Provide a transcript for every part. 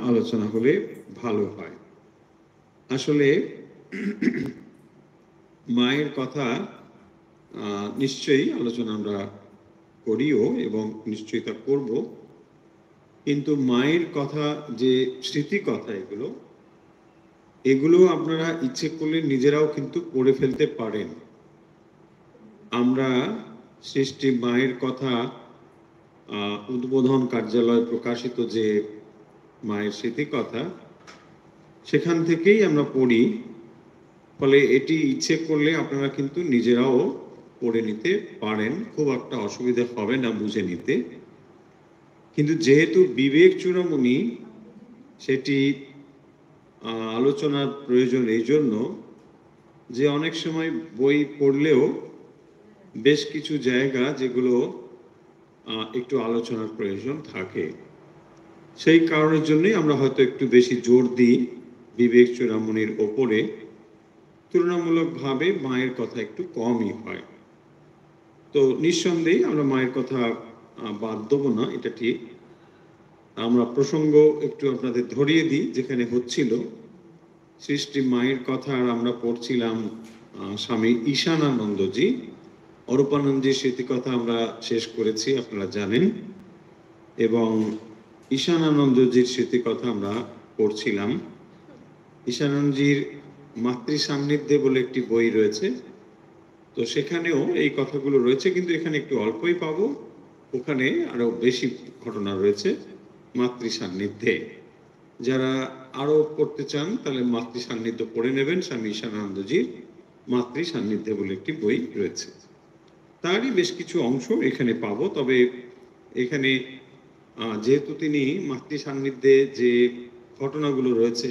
আলোচনা হলে ভালো হয়। আসলে মায়ের কথা নিশ্চয়ই আলোচনা আমরা করিও এবং নিশ্চয়ই তা করব, কিন্তু মায়ের কথা যে স্মৃতি কথা এগুলো আপনারা ইচ্ছে করলে নিজেরাও কিন্তু পড়ে ফেলতে পারেন। আমরা সৃষ্টি মায়ের কথা উদ্বোধন কার্যালয় প্রকাশিত যে মায়ের স্মৃতি কথা, সেখান থেকেই আমরা পড়ি। ফলে এটি ইচ্ছে করলে আপনারা কিন্তু নিজেরাও পড়ে নিতে পারেন, খুব একটা অসুবিধা হবে না বুঝে নিতে। কিন্তু যেহেতু বিবেক চূড়ামণি সেটি আলোচনার প্রয়োজন এই জন্য যে অনেক সময় বই পড়লেও বেশ কিছু জায়গা যেগুলো একটু আলোচনার প্রয়োজন থাকে, সেই কারণের জন্যই আমরা হয়তো একটু বেশি জোর দিই বিবেক চূড়ামণির ওপরে। তুলনামূলকভাবে মায়ের কথা একটু কমই হয়। তো নিঃসন্দেহে আমরা মায়ের কথা বাদ দেবো না, এটা ঠিক। আমরা প্রসঙ্গ একটু আপনাদের ধরিয়ে দিই যেখানে হচ্ছিল সৃষ্টি মায়ের কথা। আর আমরা পড়ছিলাম স্বামী ঈশানানন্দজি, অরূপানন্দজির স্মৃতিকথা আমরা শেষ করেছি আপনারা জানেন, এবং ঈশানানন্দজির স্মৃতিকথা আমরা পড়ছিলাম। ঈশানানন্দজির মাতৃ সান্নিধ্যে বলে একটি বই রয়েছে, তো সেখানেও এই কথাগুলো রয়েছে, কিন্তু এখানে একটু অল্পই পাবো, ওখানে আরো বেশি ঘটনা রয়েছে মাতৃ সান্নিধ্যে। যারা আরো পড়তে চান তাহলে মাতৃ সান্নিধ্য পড়ে নেবেন। স্বামী ঈশানানন্দজির মাতৃ সান্নিধ্যে বলে একটি বই রয়েছে, তারই বেশ কিছু অংশ এখানে পাবো। তবে এখানে যেহেতু তিনি মাতৃ সান্নিধ্যে যে ঘটনাগুলো রয়েছে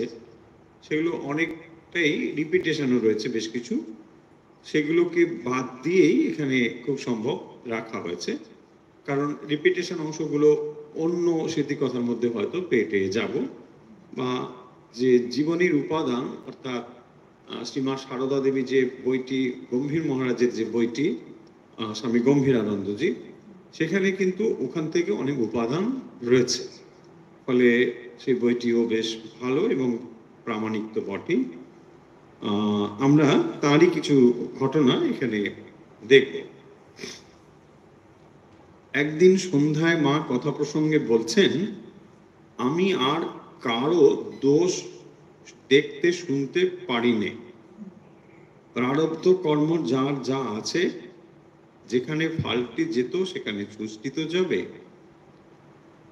সেগুলো অনেকটাই রিপিটেশনও রয়েছে বেশ কিছু, সেগুলোকে বাদ দিয়েই এখানে খুব সম্ভব রাখা হয়েছে, কারণ রিপিটেশন অংশগুলো অন্য স্মৃতিকথার মধ্যে হয়তো পেটে যাব, বা যে জীবনীর উপাদান অর্থাৎ শ্রীমা সারদা দেবী যে বইটি, গম্ভীর মহারাজের যে বইটি স্বামী গম্ভীরানন্দজি, সেখানে কিন্তু ওখান থেকে অনেক উপাদান রয়েছে, ফলে সেই বইটিও বেশ ভালো এবং প্রামাণিক তো বটেই। আমরা তারই কিছু ঘটনা এখানে দেখব। একদিন সন্ধ্যায় মা কথা প্রসঙ্গে বলছেন, আমি আর কারো দোষ দেখতে শুনতে পারি নে। প্রারব্ধ কর্ম যার যা আছে, যেখানে ফাল্টি যেত সেখানে চুষ্টি তো যাবে।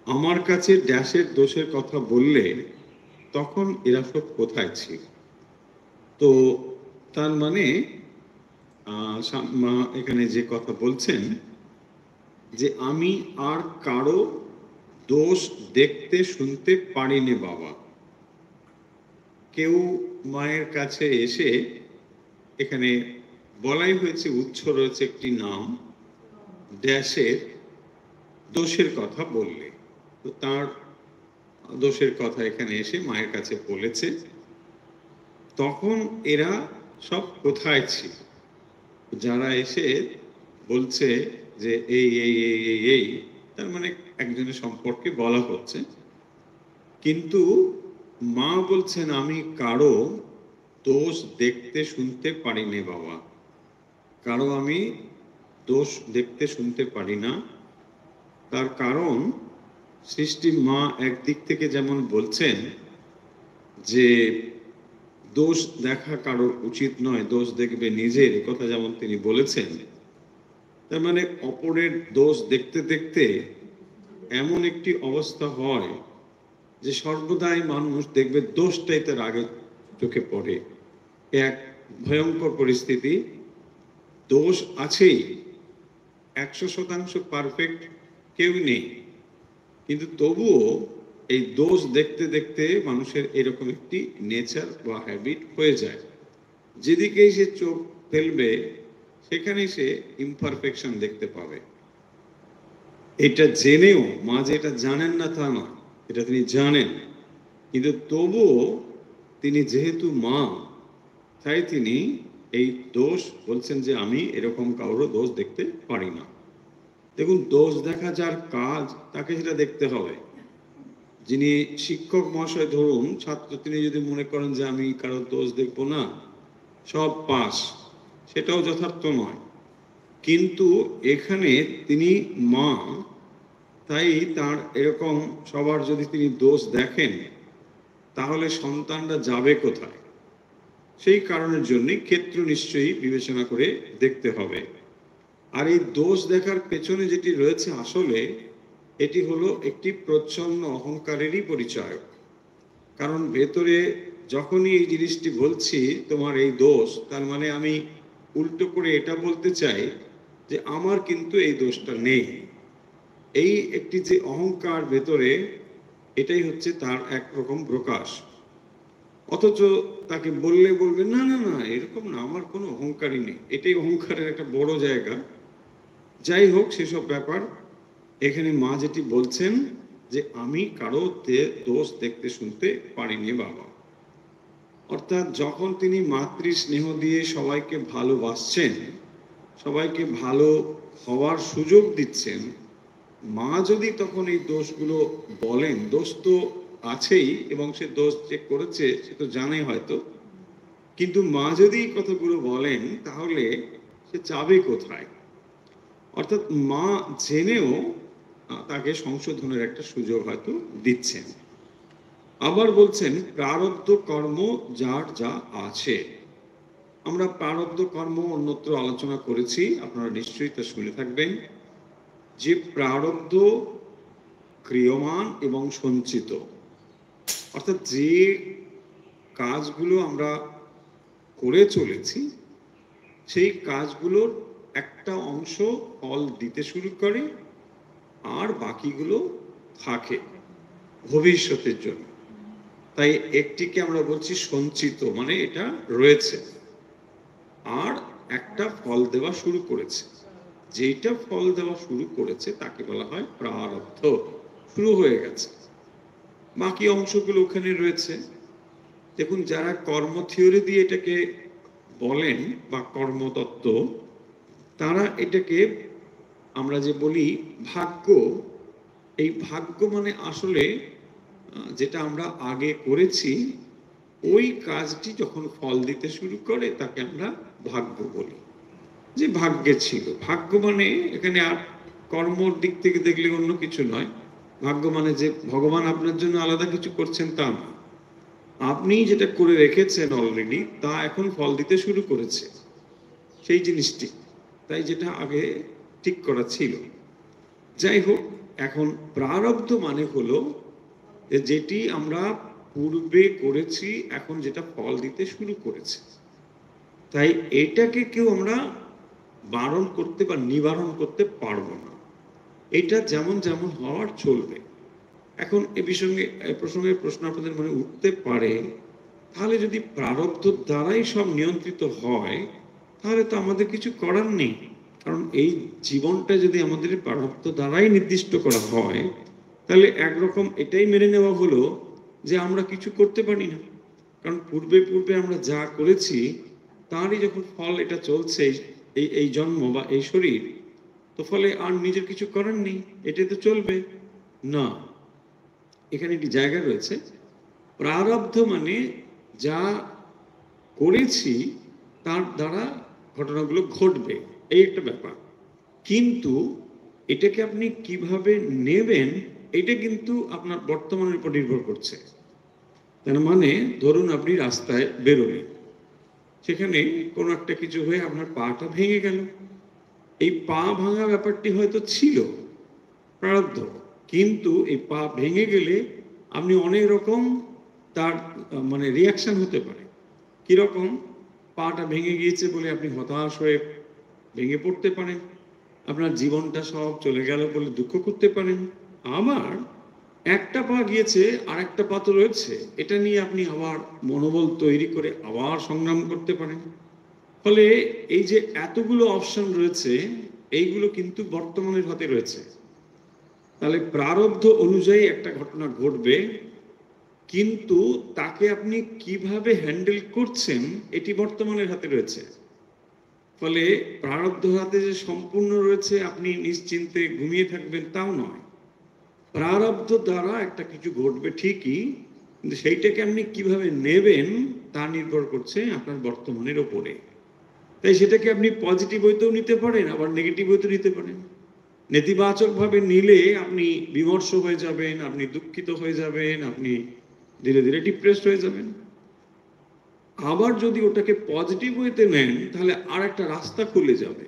আমার কাছে ড্যাশের দোষের কথা বললে তখন এরা সব কোথায় ছিল? তো তার মানে এখানে যে কথা বলছেন যে আমি আর কারো দোষ দেখতে শুনতে পারিনি বাবা। কেউ মায়ের কাছে এসে, এখানে বলাই হয়েছে উৎস রয়েছে একটি নাম, ড্যাশের দোষের কথা বললে, তো তার দোষের কথা এখানে এসে মায়ের কাছে বলেছে, তখন এরা সব কোথায় ছিল? যারা এসে বলছে যে এই এই এই এই এই, তার মানে একজনের সম্পর্কে বলা হচ্ছে, কিন্তু মা বলছেন আমি কারো দোষ দেখতে শুনতে পারি না বাবা, কারো আমি দোষ দেখতে শুনতে পারি না। তার কারণ সৃষ্টি মা একদিক থেকে যেমন বলছেন যে দোষ দেখা কারোর উচিত নয়, দোষ দেখবে নিজের, কথা যেমন তিনি বলেছেন, তার মানে অপরের দোষ দেখতে দেখতে এমন একটি অবস্থা হয় যে সর্বদাই মানুষ দেখবে দোষটাই তার আগে চোখে পড়ে। এক ভয়ঙ্কর পরিস্থিতি, দোষ আছেই, 100% পারফেক্ট কেউ নেই, কিন্তু তবুও এই দোষ দেখতে দেখতে মানুষের এরকম একটি নেচার বা হ্যাবিট হয়ে যায়, যেদিকেই সে চোখ ফেলবে সেখানেই সে ইমপারফেকশন দেখতে পাবে। এটা জেনেও মা যে এটা জানেন না তা নয়, এটা তিনি জানেন, কিন্তু তবুও তিনি যেহেতু মা, তাই তিনি এই দোষ বলছেন যে আমি এরকম কারোর দোষ দেখতে পারি না। দেখুন, দোষ দেখা যার কাজ তাকে সেটা দেখতে হবে, যিনি শিক্ষক মহাশয়, ধরুন ছাত্র, তিনি যদি মনে করেন যে আমি কারো দোষ দেখব না, সব পাস, সেটাও যথার্থ নয়। কিন্তু এখানে তিনি মা, তাই তার এরকম সবার যদি তিনি দোষ দেখেন, তাহলে সন্তানরা যাবে কোথায়? সেই কারণের জন্য ক্ষেত্র নিশ্চয়ই বিবেচনা করে দেখতে হবে। আর এই দোষ দেখার পেছনে যেটি রয়েছে, আসলে এটি হলো একটি প্রচ্ছন্ন অহংকারেরই পরিচয়। কারণ ভেতরে যখনই এই জিনিসটি বলছি তোমার এই দোষ, তার মানে আমি উল্টো করে এটা বলতে চাই যে আমার কিন্তু এই দোষটা নেই। এই একটি যে অহংকার ভেতরে, এটাই হচ্ছে তার একরকম প্রকাশ। অথচ তাকে বললে বলবে না না না, এরকম না, আমার কোনো অহংকারই নেই। এটাই অহংকারের একটা বড় জায়গা। যাই হোক, সেসব ব্যাপার। এখানে মা যেটি বলছেন যে আমি কারো দোষ দেখতে শুনতে পারিনি বাবা। অর্থাৎ যখন তিনি মাতৃ স্নেহ দিয়ে সবাইকে ভালোবাসছেন, সবাইকে ভালো হওয়ার সুযোগ দিচ্ছেন, মা যদি তখন এই দোষগুলো বলেন, দোষ তো আছেই এবং সে দোষ যে করেছে সে তো জানে হয়তো, কিন্তু মা যদি এই কথাগুলো বলেন, তাহলে সে যাবে কোথায়? অর্থাৎ মা জেনেও তাকে সংশোধনের একটা সুযোগ হয়তো দিচ্ছেন। আবার বলছেন প্রারব্ধ কর্ম যার যা আছে। আমরা প্রারব্ধ কর্ম অন্যত্র আলোচনা করেছি, আপনারা নিশ্চয়ই তা শুনে থাকবেন, যে প্রারব্ধ ক্রিয়মান এবং সঞ্চিত। অর্থাৎ যে কাজগুলো আমরা করে চলেছি, সেই কাজগুলোর একটা অংশ ফল দিতে শুরু করে, আর বাকিগুলো থাকে ভবিষ্যতের জন্য। তাই একটিকে আমরা বলছি সঞ্চিত, মানে এটা রয়েছে, আর একটা ফল দেওয়া শুরু করেছে। যেটা ফল দেওয়া শুরু করেছে তাকে বলা হয় প্রারব্ধ, শুরু হয়ে গেছে। বাকি অংশগুলো ওখানে রয়েছে। দেখুন, যারা কর্ম থিওরি দিয়ে এটাকে বলেন বা কর্মতত্ত্ব, তারা এটাকে আমরা যে বলি ভাগ্য, এই ভাগ্য মানে আসলে যেটা আমরা আগে করেছি ওই কাজটি যখন ফল দিতে শুরু করে তাকে আমরা ভাগ্য বলি, যে ভাগ্যে ছিল। ভাগ্য মানে এখানে আর কর্মর দিক থেকে দেখলে অন্য কিছু নয়। ভাগ্য মানে যে ভগবান আপনার জন্য আলাদা কিছু করছেন তা না, আপনি যেটা করে রেখেছেন অলরেডি তা এখন ফল দিতে শুরু করেছে, সেই জিনিসটি। তাই যেটা আগে ঠিক করা ছিল। যাই হোক, এখন প্রারব্ধ মানে হলো যেটি আমরা পূর্বে করেছি, এখন যেটা ফল দিতে শুরু করেছে। তাই এটাকে কেউ আমরা বারণ করতে বা নিবারণ করতে পারবো না। এটা যেমন যেমন হওয়ার চলবে। এখন এ প্রসঙ্গে প্রশ্ন আপনাদের মনে উঠতে পারে, তাহলে যদি প্রারব্ধ দ্বারাই সব নিয়ন্ত্রিত হয়, তাহলে তো আমাদের কিছু করার নেই। কারণ এই জীবনটা যদি আমাদের প্রারব্ধ দ্বারাই নির্দিষ্ট করা হয়, তাহলে একরকম এটাই মেনে নেওয়া হলো যে আমরা কিছু করতে পারি না। কারণ পূর্বে পূর্বে আমরা যা করেছি তারই যখন ফল এটা চলছে, এই জন্ম বা এই শরীর, তো ফলে আর নিজের কিছু করার নেই, এটাই তো চলবে না। এখানে একটি জায়গা রয়েছে, প্রারব্ধ মানে যা করেছি তার দ্বারা ঘটনাগুলো ঘটবে, এই একটা ব্যাপার। কিন্তু এটাকে আপনি কিভাবে নেবেন, এটা কিন্তু আপনার বর্তমানের উপর নির্ভর করছে। তার মানে ধরুন আপনি রাস্তায় বেরোলেন, সেখানে কোনো একটা কিছু হয়ে আপনার পাটা ভেঙে গেল। এই পা ভাঙা ব্যাপারটি হয়তো ছিল প্রারব্ধ, কিন্তু এই পা ভেঙে গেলে আপনি অনেক রকম তার মানে রিয়াকশন হতে পারে। কিরকম? পাটা ভেঙে গিয়েছে বলে আপনি হতাশ হয়ে ভেঙে পড়তে পারেন, আপনার জীবনটা সব চলে গেল বলে দুঃখ করতে পারেন। আবার একটা পা গিয়েছে আর একটা পা তো রয়েছে, এটা নিয়ে আপনি আবার মনোবল তৈরি করে আবার সংগ্রাম করতে পারেন। ফলে এই যে এতগুলো অপশন রয়েছে, এইগুলো কিন্তু বর্তমানের হাতে রয়েছে। তাহলে প্রারব্ধ অনুযায়ী একটা ঘটনা ঘটবে, কিন্তু তাকে আপনি কিভাবে হ্যান্ডেল করছেন এটি বর্তমানের হাতে রয়েছে। ফলে প্রারব্ধ হাতে যে সম্পূর্ণ রয়েছে আপনি নিশ্চিন্তে ঘুমিয়ে থাকবেন তাও নয়। প্রারব্ধ দ্বারা একটা কিছু ঘটবে ঠিকই, কিন্তু সেইটাকে আপনি কিভাবে নেবেন তা নির্ভর করছে আপনার বর্তমানের ওপরে। তাই সেটাকে আপনি পজিটিভ হইতেও নিতে পারেন, আবার নেগেটিভ হইতেও নিতে পারেন। নেতিবাচকভাবে নিলে আপনি বিমর্ষ হয়ে যাবেন, আপনি দুঃখিত হয়ে যাবেন, আপনি ধীরে ধীরে ডিপ্রেসড হয়ে যাবেন। আবার যদি ওটাকে পজিটিভ ওয়েতে নেন তাহলে আর একটা রাস্তা খুলে যাবে।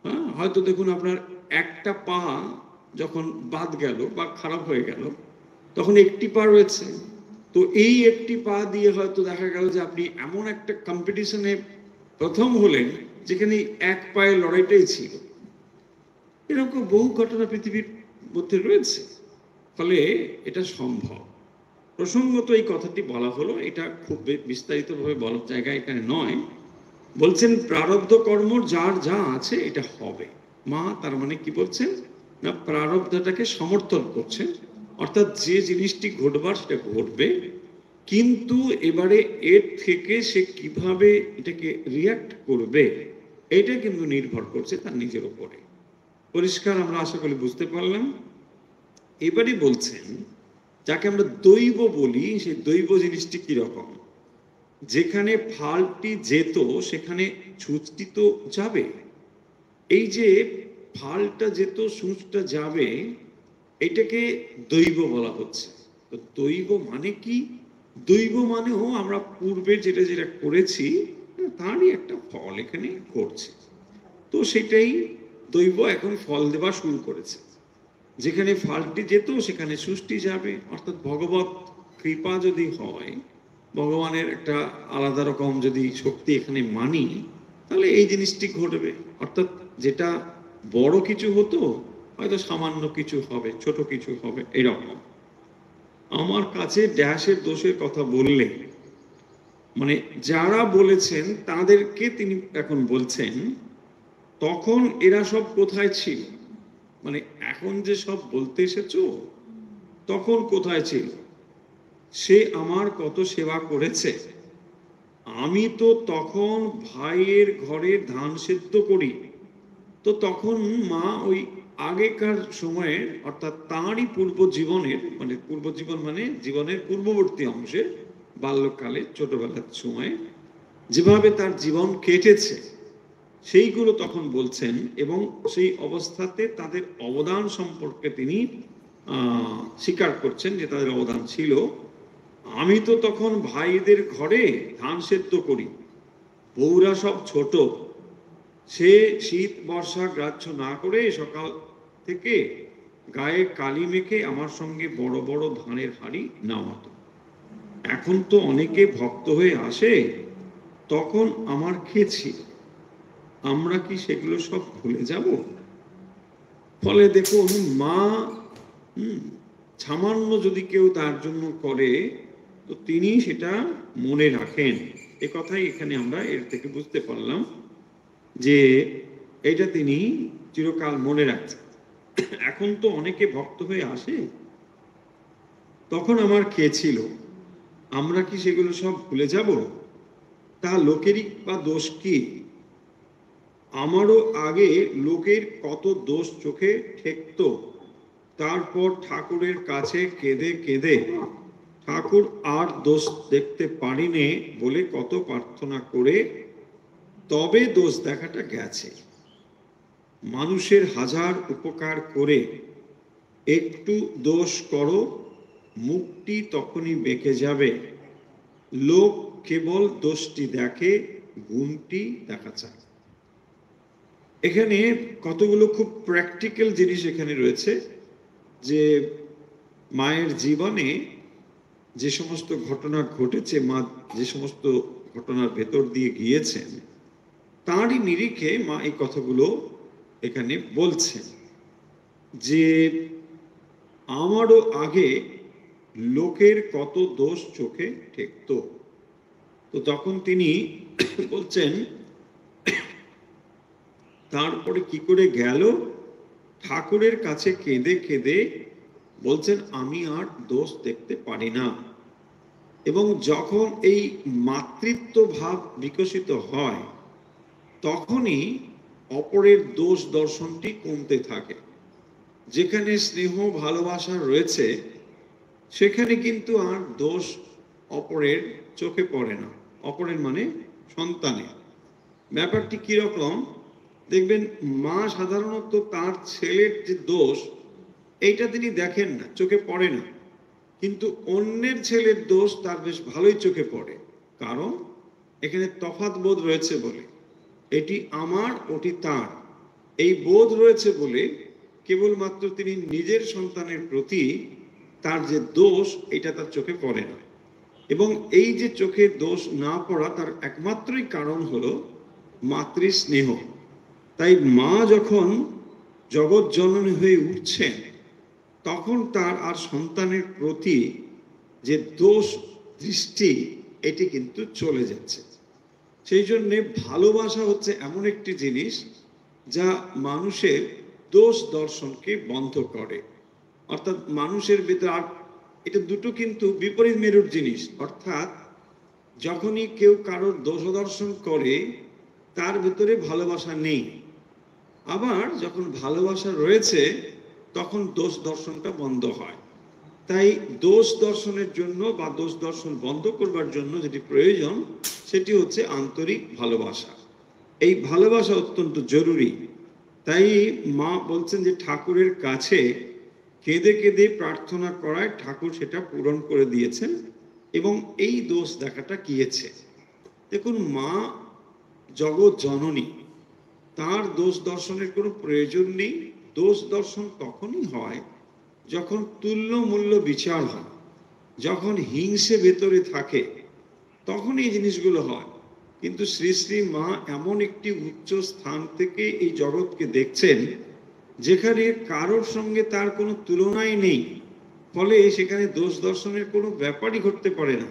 হ্যাঁ, হয়তো দেখুন আপনার একটা পা যখন বাদ গেল বা খারাপ হয়ে গেল, তখন একটি পা রয়েছে। তো এই একটি পা দিয়ে হয়তো দেখা গেল যে আপনি এমন একটা কম্পিটিশনে প্রথম হলেন যেখানে এক পায়ে লড়াইটাই ছিল। এরকম বহু ঘটনা পৃথিবীর মধ্যে রয়েছে। ফলে এটা সম্ভব। প্রসঙ্গত এই কথাটি বলা হলো, এটা খুব বিস্তারিতভাবে বলার জায়গা এখানে নয়। বলছেন প্রারব্ধ কর্ম যার যা আছে এটা হবে। মা তার মানে কি বলছেন না, প্রারব্ধটাকে সমর্থন করছেন, অর্থাৎ যে জিনিসটি ঘটবার সেটা ঘটবে, কিন্তু এবারে এর থেকে সে কিভাবে এটাকে রিয়াক্ট করবে এটা কিন্তু নির্ভর করছে তার নিজের উপরে। পরিষ্কার আমরা আশা করি বুঝতে পারলাম। এবারে বলছেন যাকে আমরা দৈব বলি, সেই দৈব জিনিসটি কিরকম? যেখানে ফালটি যেত সেখানে ছুঁচটি তো যাবে। এই যে ফালটা যেত সূচটা যাবে, এটাকে দৈব বলা হচ্ছে। তো দৈব মানে কি? দৈব মানেও আমরা পূর্বে যেটা যেটা করেছি তারই একটা ফল এখানে করছে। তো সেটাই দৈব এখন ফল দেওয়া শুরু করেছে। যেখানে ফালটি যেত সেখানে সৃষ্টি যাবে, অর্থাৎ ভগবত কৃপা যদি হয়, ভগবানের একটা আলাদা রকম যদি শক্তি এখানে মানি, তাহলে এই জিনিসটি ঘটবে। অর্থাৎ যেটা বড় কিছু হতো হয়তো সামান্য কিছু হবে, ছোট কিছু হবে, এরকম। আমার কাছে ড্যাশের দোষের কথা বললে মানে যারা বলেছেন তাদেরকে তিনি এখন বলছেন তখন এরা সব কোথায় ছিল, মানে এখন যে সব বলতে এসেছো তখন কোথায় ছিল? সে আমার কত সেবা করেছে। আমি তো তখন ভাইয়ের ঘরে ধান সেদ্ধ করি। তো তখন মা ওই আগেকার সময়ে, অর্থাৎ তাঁরই পূর্ব জীবনের, মানে পূর্ব জীবন মানে জীবনের পূর্ববর্তী অংশে, বাল্যকালে ছোটবেলার সময় যেভাবে তার জীবন কেটেছে সেইগুলো তখন বলছেন, এবং সেই অবস্থাতে তাদের অবদান সম্পর্কে তিনি স্বীকার করছেন যে তাদের অবদান ছিল। আমি তো তখন ভাইদের ঘরে ধান সেদ্ধ করি, বউরা সব ছোট, সে শীত বর্ষা গ্রাহ্য না করে সকাল থেকে গায়ে কালি মেখে আমার সঙ্গে বড় বড় ধানের হাঁড়ি নামাতো। এখন তো অনেকে ভক্ত হয়ে আসে, তখন আমার খেয়েছি, আমরা কি সেগুলো সব ভুলে যাব? ফলে দেখুন মা সামান্য যদি কেউ তার জন্য করে তো তিনি সেটা মনে রাখেন। এ কথাই এখানে আমরা এর থেকে বুঝতে পারলাম যে এটা তিনি চিরকাল মনে রাখছেন। এখন তো অনেকে ভক্ত হয়ে আসে, তখন আমার কে ছিল, আমরা কি সেগুলো সব ভুলে যাব? তা লোকেরই বা দোষ কি? আমারও আগে লোকের কত দোষ চোখে ঠেকত, তারপর ঠাকুরের কাছে কেঁদে কেঁদে ঠাকুর আর দোষ দেখতে পারিনে বলে কত প্রার্থনা করে তবে দোষ দেখাটা গেছে। মানুষের হাজার উপকার করে একটু দোষ করো, মুখটি তখনই বেঁকে যাবে। লোক কেবল দোষটি দেখে, গুণটি দেখা চায়। এখানে কতগুলো খুব প্র্যাকটিক্যাল জিনিস এখানে রয়েছে, যে মায়ের জীবনে যে সমস্ত ঘটনা ঘটেছে, মা যে সমস্ত ঘটনার ভেতর দিয়ে গিয়েছেন, তারই নিরিখে মা এই কথাগুলো এখানে বলছেন যে আমারও আগে লোকের কত দোষ চোখে ঠেকত। তো তখন তিনি বলছেন তারপরে কি করে গেল, ঠাকুরের কাছে কেঁদে কেঁদে বলছেন আমি আর দোষ দেখতে পারি না। এবং যখন এই মাতৃত্ব ভাব বিকশিত হয় তখনই অপরের দোষ দর্শনটি কমতে থাকে। যেখানে স্নেহ ভালোবাসা রয়েছে সেখানে কিন্তু আর দোষ অপরের চোখে পড়ে না। অপরের মানে সন্তানের। ব্যাপারটি কিরকম দেখবেন, মা সাধারণত তার ছেলের যে দোষ এইটা তিনি দেখেন না, চোখে পড়ে না, কিন্তু অন্যের ছেলের দোষ তার বেশ ভালোই চোখে পড়ে। কারণ এখানে তফাৎ বোধ রয়েছে বলে, এটি আমার ওটি তার, এই বোধ রয়েছে বলে কেবলমাত্র তিনি নিজের সন্তানের প্রতি তার যে দোষ এটা তার চোখে পড়ে না। এবং এই যে চোখে দোষ না পড়া তার একমাত্রই কারণ হলো মাতৃস্নেহ। তাই মা যখন জগৎ জননী হয়ে উঠছেন তখন তার আর সন্তানের প্রতি যে দোষ দৃষ্টি এটি কিন্তু চলে যাচ্ছে। সেই জন্যে ভালোবাসা হচ্ছে এমন একটি জিনিস যা মানুষের দোষ দর্শনকে বন্ধ করে। অর্থাৎ মানুষের ভিতর, আর এটা দুটো কিন্তু বিপরীত মেরুর জিনিস। অর্থাৎ যখনই কেউ কারোর দোষ দর্শন করে তার ভিতরে ভালোবাসা নেই, আবার যখন ভালোবাসা রয়েছে তখন দোষ দর্শনটা বন্ধ হয়। তাই দোষ দর্শনের জন্য বা দোষ দর্শন বন্ধ করবার জন্য যেটি প্রয়োজন সেটি হচ্ছে আন্তরিক ভালোবাসা। এই ভালোবাসা অত্যন্ত জরুরি। তাই মা বলছেন যে ঠাকুরের কাছে কেঁদে কেঁদে প্রার্থনা করায় ঠাকুর সেটা পূরণ করে দিয়েছেন এবং এই দোষ দেখাটা গিয়েছে। দেখুন, মা জগৎ জননী, তার দোষ দর্শনের কোনো প্রয়োজন নেই। দোষ দর্শন তখনই হয় যখন তুল্য মূল্য বিচার হয়, যখন হিংসে ভেতরে থাকে, তখন এই জিনিসগুলো হয়। কিন্তু শ্রী শ্রী মা এমন একটি উচ্চ স্থান থেকে এই জগৎকে দেখছেন যেখানে কারোর সঙ্গে তার কোনো তুলনাই নেই, ফলে সেখানে দোষ দর্শনের কোনো ব্যাপারই ঘটতে পারে না।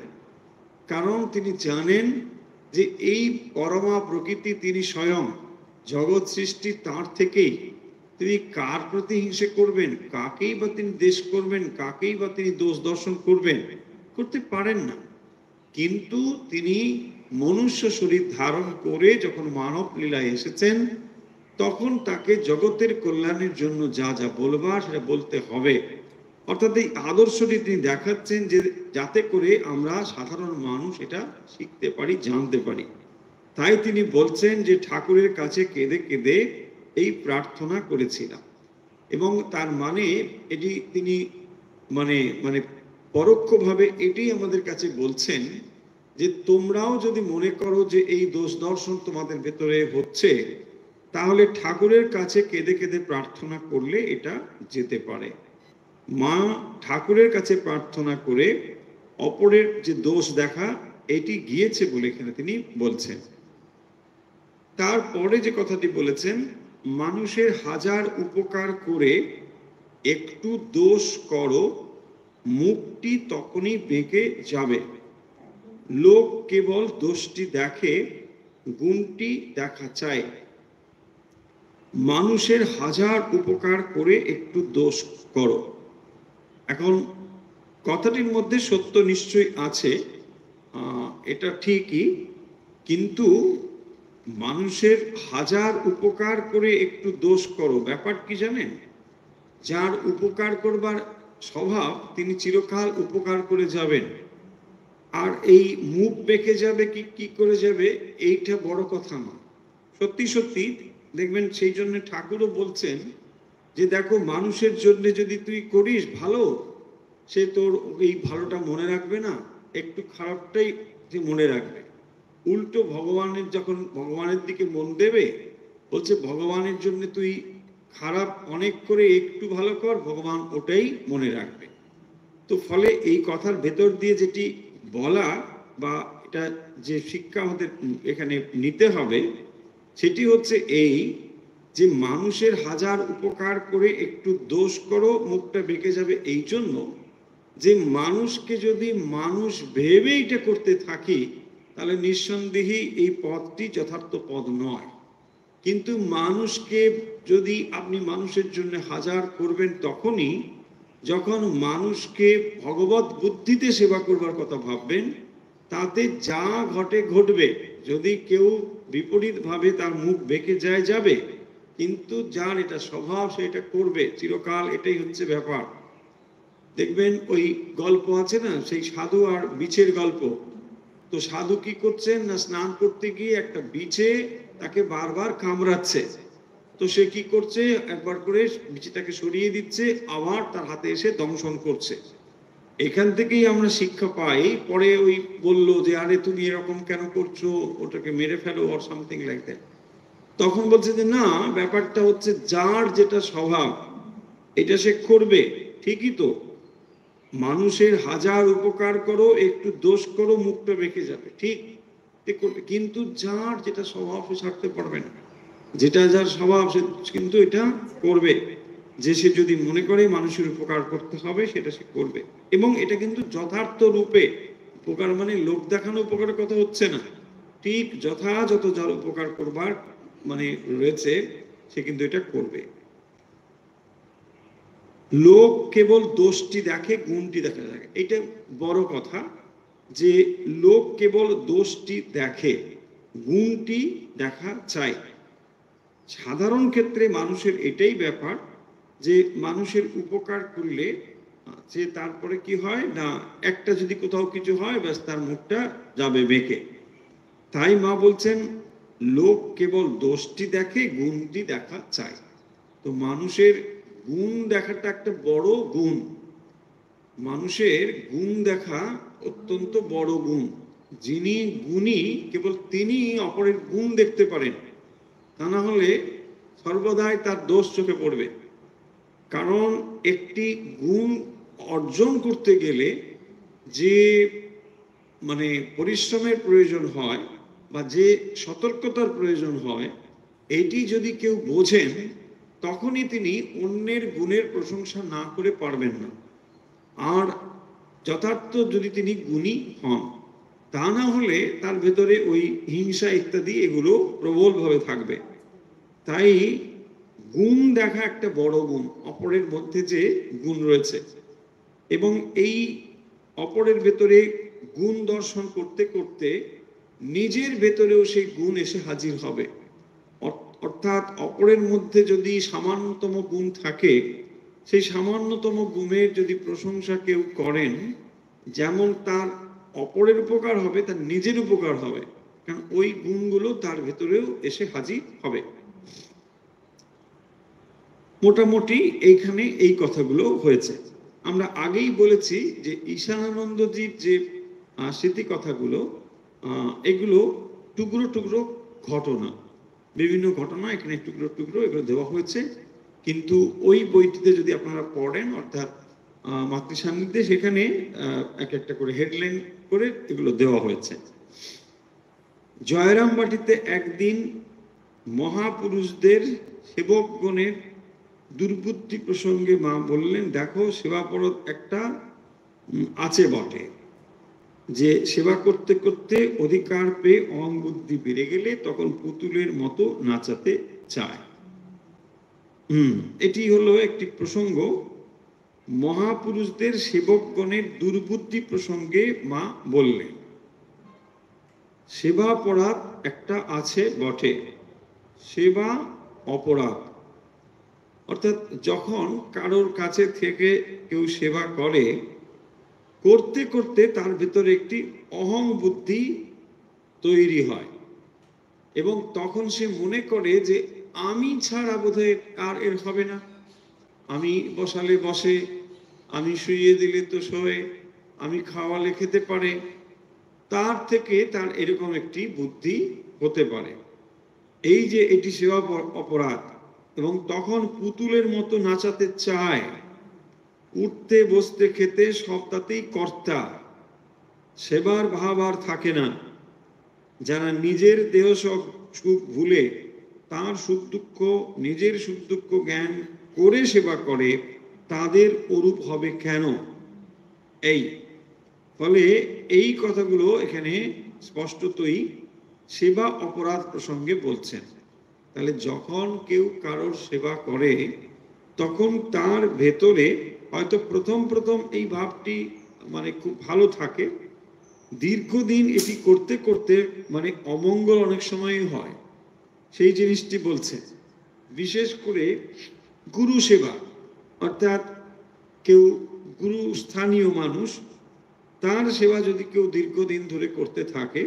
কারণ তিনি জানেন যে এই পরমা প্রকৃতি তিনি স্বয়ং, জগৎ সৃষ্টি তার থেকেই। তিনি কার প্রতি হিংসে করবেন, কাকেই বা তিনি দেশ করবেন, কাকেই বা তিনি দোষ দর্শন করবেন, করতে পারেন না। কিন্তু তিনি মনুষ্য শরীর ধারণ করে যখন মানব লীলায় এসেছেন তখন তাকে জগতের কল্যাণের জন্য যা যা বলবার সেটা বলতে হবে। অর্থাৎ এই আদর্শটি তিনি দেখাচ্ছেন যে যাতে করে আমরা সাধারণ মানুষ এটা শিখতে পারি, জানতে পারি। তাই তিনি বলছেন যে ঠাকুরের কাছে কেঁদে কেঁদে এই প্রার্থনা করেছিলাম। এবং তার মানে এটি তিনি মানে মানে পরোক্ষভাবে এটি আমাদের কাছে বলছেন যে তোমরাও যদি মনে করো যে এই দোষ দর্শন তোমাদের ভেতরে হচ্ছে, তাহলে ঠাকুরের কাছে কেঁদে কেঁদে প্রার্থনা করলে এটা যেতে পারে। মা ঠাকুরের কাছে প্রার্থনা করে অপরের যে দোষ দেখা এটি গিয়েছে বলে এখানে তিনি বলছেন। তারপরে যে কথাটি বলেছেন, মানুষের হাজার উপকার করে একটু দোষ করো, মুখটি তখনই বেঁকে যাবে। লোক কেবল দোষটি দেখে, গুণটি দেখা চায়। মানুষের হাজার উপকার করে একটু দোষ করো। এখন কথাটির মধ্যে সত্য নিশ্চয়ই আছে, এটা ঠিকই, কিন্তু মানুষের হাজার উপকার করে একটু দোষ করো, ব্যাপার কি জানেন? যার উপকার করবার স্বভাব তিনি চিরকাল উপকার করে যাবেন, আর এই মুখ বেঁকে যাবে কি করে যাবে এইটা বড় কথা না। সত্যি সত্যি দেখবেন, সেই জন্য ঠাকুরও বলছেন যে দেখো, মানুষের জন্য যদি তুই করিস ভালো, সে তোর এই ভালোটা মনে রাখবে না, একটু খারাপটাই যে মনে রাখবে। উল্টো ভগবানের যখন ভগবানের দিকে মন দেবে, বলছে ভগবানের জন্য তুই খারাপ অনেক করে একটু ভালো কর, ভগবান ওটাই মনে রাখবে। তো ফলে এই কথার ভেতর দিয়ে যেটি বলা বা এটা যে শিক্ষা আমাদের এখানে নিতে হবে সেটি হচ্ছে এই যে মানুষের হাজার উপকার করে একটু দোষ করো, মুখটা বেঁকে যাবে। এই জন্য যে মানুষকে যদি মানুষ ভেবে এটা করতে থাকি তাহলে নিঃসন্দেহেই এই পথটি যথার্থ পথ নয়। কিন্তু মানুষকে যদি আপনি মানুষের জন্য হাজার করবেন তখনই যখন মানুষকে ভগবত বুদ্ধিতে সেবা করবার কথা ভাববেন। তাতে যা ঘটে ঘটবে, যদি কেউ বিপরীতভাবে তার মুখ বেঁকে যায় যাবে, কিন্তু যার এটা স্বভাব সে এটা করবে চিরকাল, এটাই হচ্ছে ব্যাপার। দেখবেন ওই গল্প আছে না, সেই সাধু আর বিছের গল্প। তো সাধু কি করছেন না, স্নান করতে গিয়ে একটা বিছে তাকে বারবার কামড়াচ্ছে। তো সে কি করছে, একবার করে বিচিটাকে সরিয়ে দিচ্ছে, আবার তার হাতে এসে দংশন করছে। এখান থেকেই আমরা শিক্ষা পাই। পরে ওই বললো যে আরে তুমি এরকম কেন করছো, ওটাকে মেরে ফেলো অর সামথিং লাইক দ্যাট। তখন বলছে যে না, ব্যাপারটা হচ্ছে যার যেটা স্বভাব এটা সে করবে। ঠিকই তো, মানুষের হাজার উপকার করো, একটু দোষ করো, মুখটা বেঁকে যাবে, ঠিক করবে। কিন্তু যার যেটা স্বভাব সে ছাড়তে পারবে না। যেটা যার স্বভাব সে কিন্তু এটা করবে। যে সে যদি মনে করে মানুষের উপকার করতে হবে সেটা সে করবে, এবং এটা কিন্তু যথার্থ রূপে। উপকার মানে লোক দেখানো উপকারের কথা হচ্ছে না, ঠিক যথাযথ যার উপকার করবার মানে রয়েছে সে কিন্তু এটা করবে। লোক কেবল দোষটি দেখে, গুণটি দেখা যায়, এটা বড় কথা। যে লোক কেবল দোষটি দেখে, গুণটি দেখা চায়। সাধারণ ক্ষেত্রে মানুষের এটাই ব্যাপার যে মানুষের উপকার করলে যে তারপরে কি হয় না, একটা যদি কোথাও কিছু হয় ব্যাস তার মুখটা যাবে বেঁকে। তাই মা বলছেন লোক কেবল দোষটি দেখে, গুণটি দেখা চায়। তো মানুষের গুণ দেখাটা একটা বড় গুণ। মানুষের গুণ দেখা অত্যন্ত বড় গুণ। যিনি গুণী কেবল তিনি অপরের গুণ দেখতে পারেন, তা না হলে সর্বদাই তার দোষ চোখে পড়বে। কারণ একটি গুণ অর্জন করতে গেলে যে মানে পরিশ্রমের প্রয়োজন হয় বা যে সতর্কতার প্রয়োজন হয়, এটি যদি কেউ বোঝেন তখনই তিনি অন্যের গুণের প্রশংসা না করে পারবেন না। আর যথার্থ যদি তিনি গুণী হন, তা না হলে তার ভেতরে ওই হিংসা ইত্যাদি এগুলো প্রবলভাবে থাকবে। তাই গুণ দেখা একটা বড় গুণ, অপরের মধ্যে যে গুণ রয়েছে, এবং এই অপরের ভেতরে গুণ দর্শন করতে করতে নিজের ভেতরেও সেই গুণ এসে হাজির হবে। অর্থাৎ অপরের মধ্যে যদি সামান্যতম গুণ থাকে, সেই সামান্যতম গুণের যদি প্রশংসা কেউ করেন, যেমন তার অপরের উপকার হবে তার নিজের উপকার হবে, কারণ ওই গুণগুলো তার ভেতরেও এসে হাজির হবে। মোটামুটি এইখানে এই কথাগুলো হয়েছে। আমরা আগেই বলেছি যে ঈশানানন্দজির যে স্মৃতি কথাগুলো, এগুলো টুকরো টুকরো ঘটনা, বিভিন্ন ঘটনা এখানে টুকরো টুকরো এগুলো দেওয়া হয়েছে। কিন্তু ওই বইটিতে যদি আপনারা পড়েন, অর্থাৎ মাতৃ সান্নিধ্যে, সেখানে এক একটা করে হেডলাইন করে এগুলো দেওয়া হয়েছে। জয়রামবাটিতে একদিন মহাপুরুষদের সেবকগণের দুর্বুদ্ধি প্রসঙ্গে মা বললেন, দেখো সেবাপরত একটা আছে বটে, যে সেবা করতে করতে অধিকার পেয়ে অহং বুদ্ধি বেড়ে গেলে তখন পুতুলের মতো নাচাতে চায়। এটি হলো একটি প্রসঙ্গ। মহাপুরুষদের সেবকগণের দুর্বুদ্ধি প্রসঙ্গে মা বললেন সেবা অপরাধ একটা আছে বটে। সেবা অপরাধ অর্থাৎ যখন কারোর কাছে থেকে কেউ সেবা করে, করতে করতে তার ভিতরে একটি অহং বুদ্ধি তৈরি হয়, এবং তখন সে মনে করে যে আমি ছাড়া বোধহয় আর এর হবে না, আমি বসালে বসে, আমি শুইয়ে দিলে তো শোয়ে, আমি খাওয়ালে খেতে পারে, তার থেকে তার এরকম একটি বুদ্ধি হতে পারে। এই যে এটি সেবা অপরাধ, এবং তখন পুতুলের মতো নাচাতে চায়, উঠতে বসতে খেতে সব তাতেই কর্তা, সেবার ভাব আর থাকে না। যারা নিজের দেহ সুখ ভুলে তার সুখ দুঃখ, নিজের সুখ দুঃখ জ্ঞান করে সেবা করে, তাদের ওরূপ হবে কেন? এই ফলে এই কথাগুলো এখানে স্পষ্টতই সেবা অপরাধ প্রসঙ্গে বলছেন। তাহলে যখন কেউ কারোর সেবা করে তখন তার ভেতরে হয়তো প্রথম প্রথম এই ভাবটি মানে খুব ভালো থাকে, দীর্ঘদিন এটি করতে করতে মানে অমঙ্গল অনেক সময়ই হয়। সেই জিনিসটি বলছে বিশেষ করে গুরু সেবা, অর্থাৎ কেউ গুরু স্থানীয় মানুষ, তার সেবা যদি কেউ দীর্ঘদিন ধরে করতে থাকে,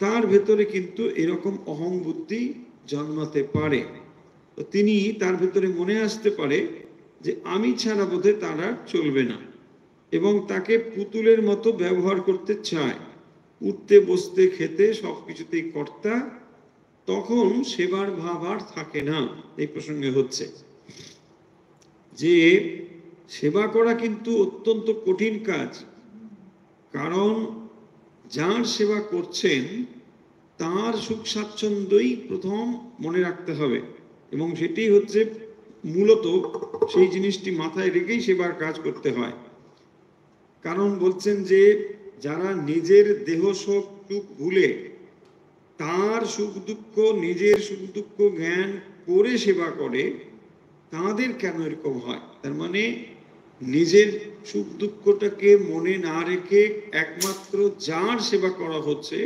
তার ভেতরে কিন্তু এরকম অহং বুদ্ধি জন্মাতে পারে। তো তিনি তার ভেতরে মনে আসতে পারে যে আমি ছাড়া বোধহয় তারা চলবে না, এবং তাকে পুতুলের মতো ব্যবহার করতে চায়, উঠতে বসতে খেতে সবকিছুতেই কর্তা। তখন সেবার ভাব আর থাকে না। এই প্রসঙ্গে হচ্ছে যে সেবা করা কিন্তু অত্যন্ত কঠিন কাজ, কারণ যার সেবা করছেন তার সুখ স্বাচ্ছন্দ্যই প্রথম মনে রাখতে হবে, এবং সেটি হচ্ছে মূলত সেই জিনিসটি মাথায় রেখেই সেবার কাজ করতে হয়। কারণ বলছেন যে যারা নিজের দেহ সুখ ভুলে তার সুখ দুঃখ, নিজের সুখ দুঃখ জ্ঞান করে সেবা করে, তাদের কেন এরকম হয়? তার মানে নিজের সুখ দুঃখটাকে মনে না রেখে একমাত্র যার সেবা করা হচ্ছে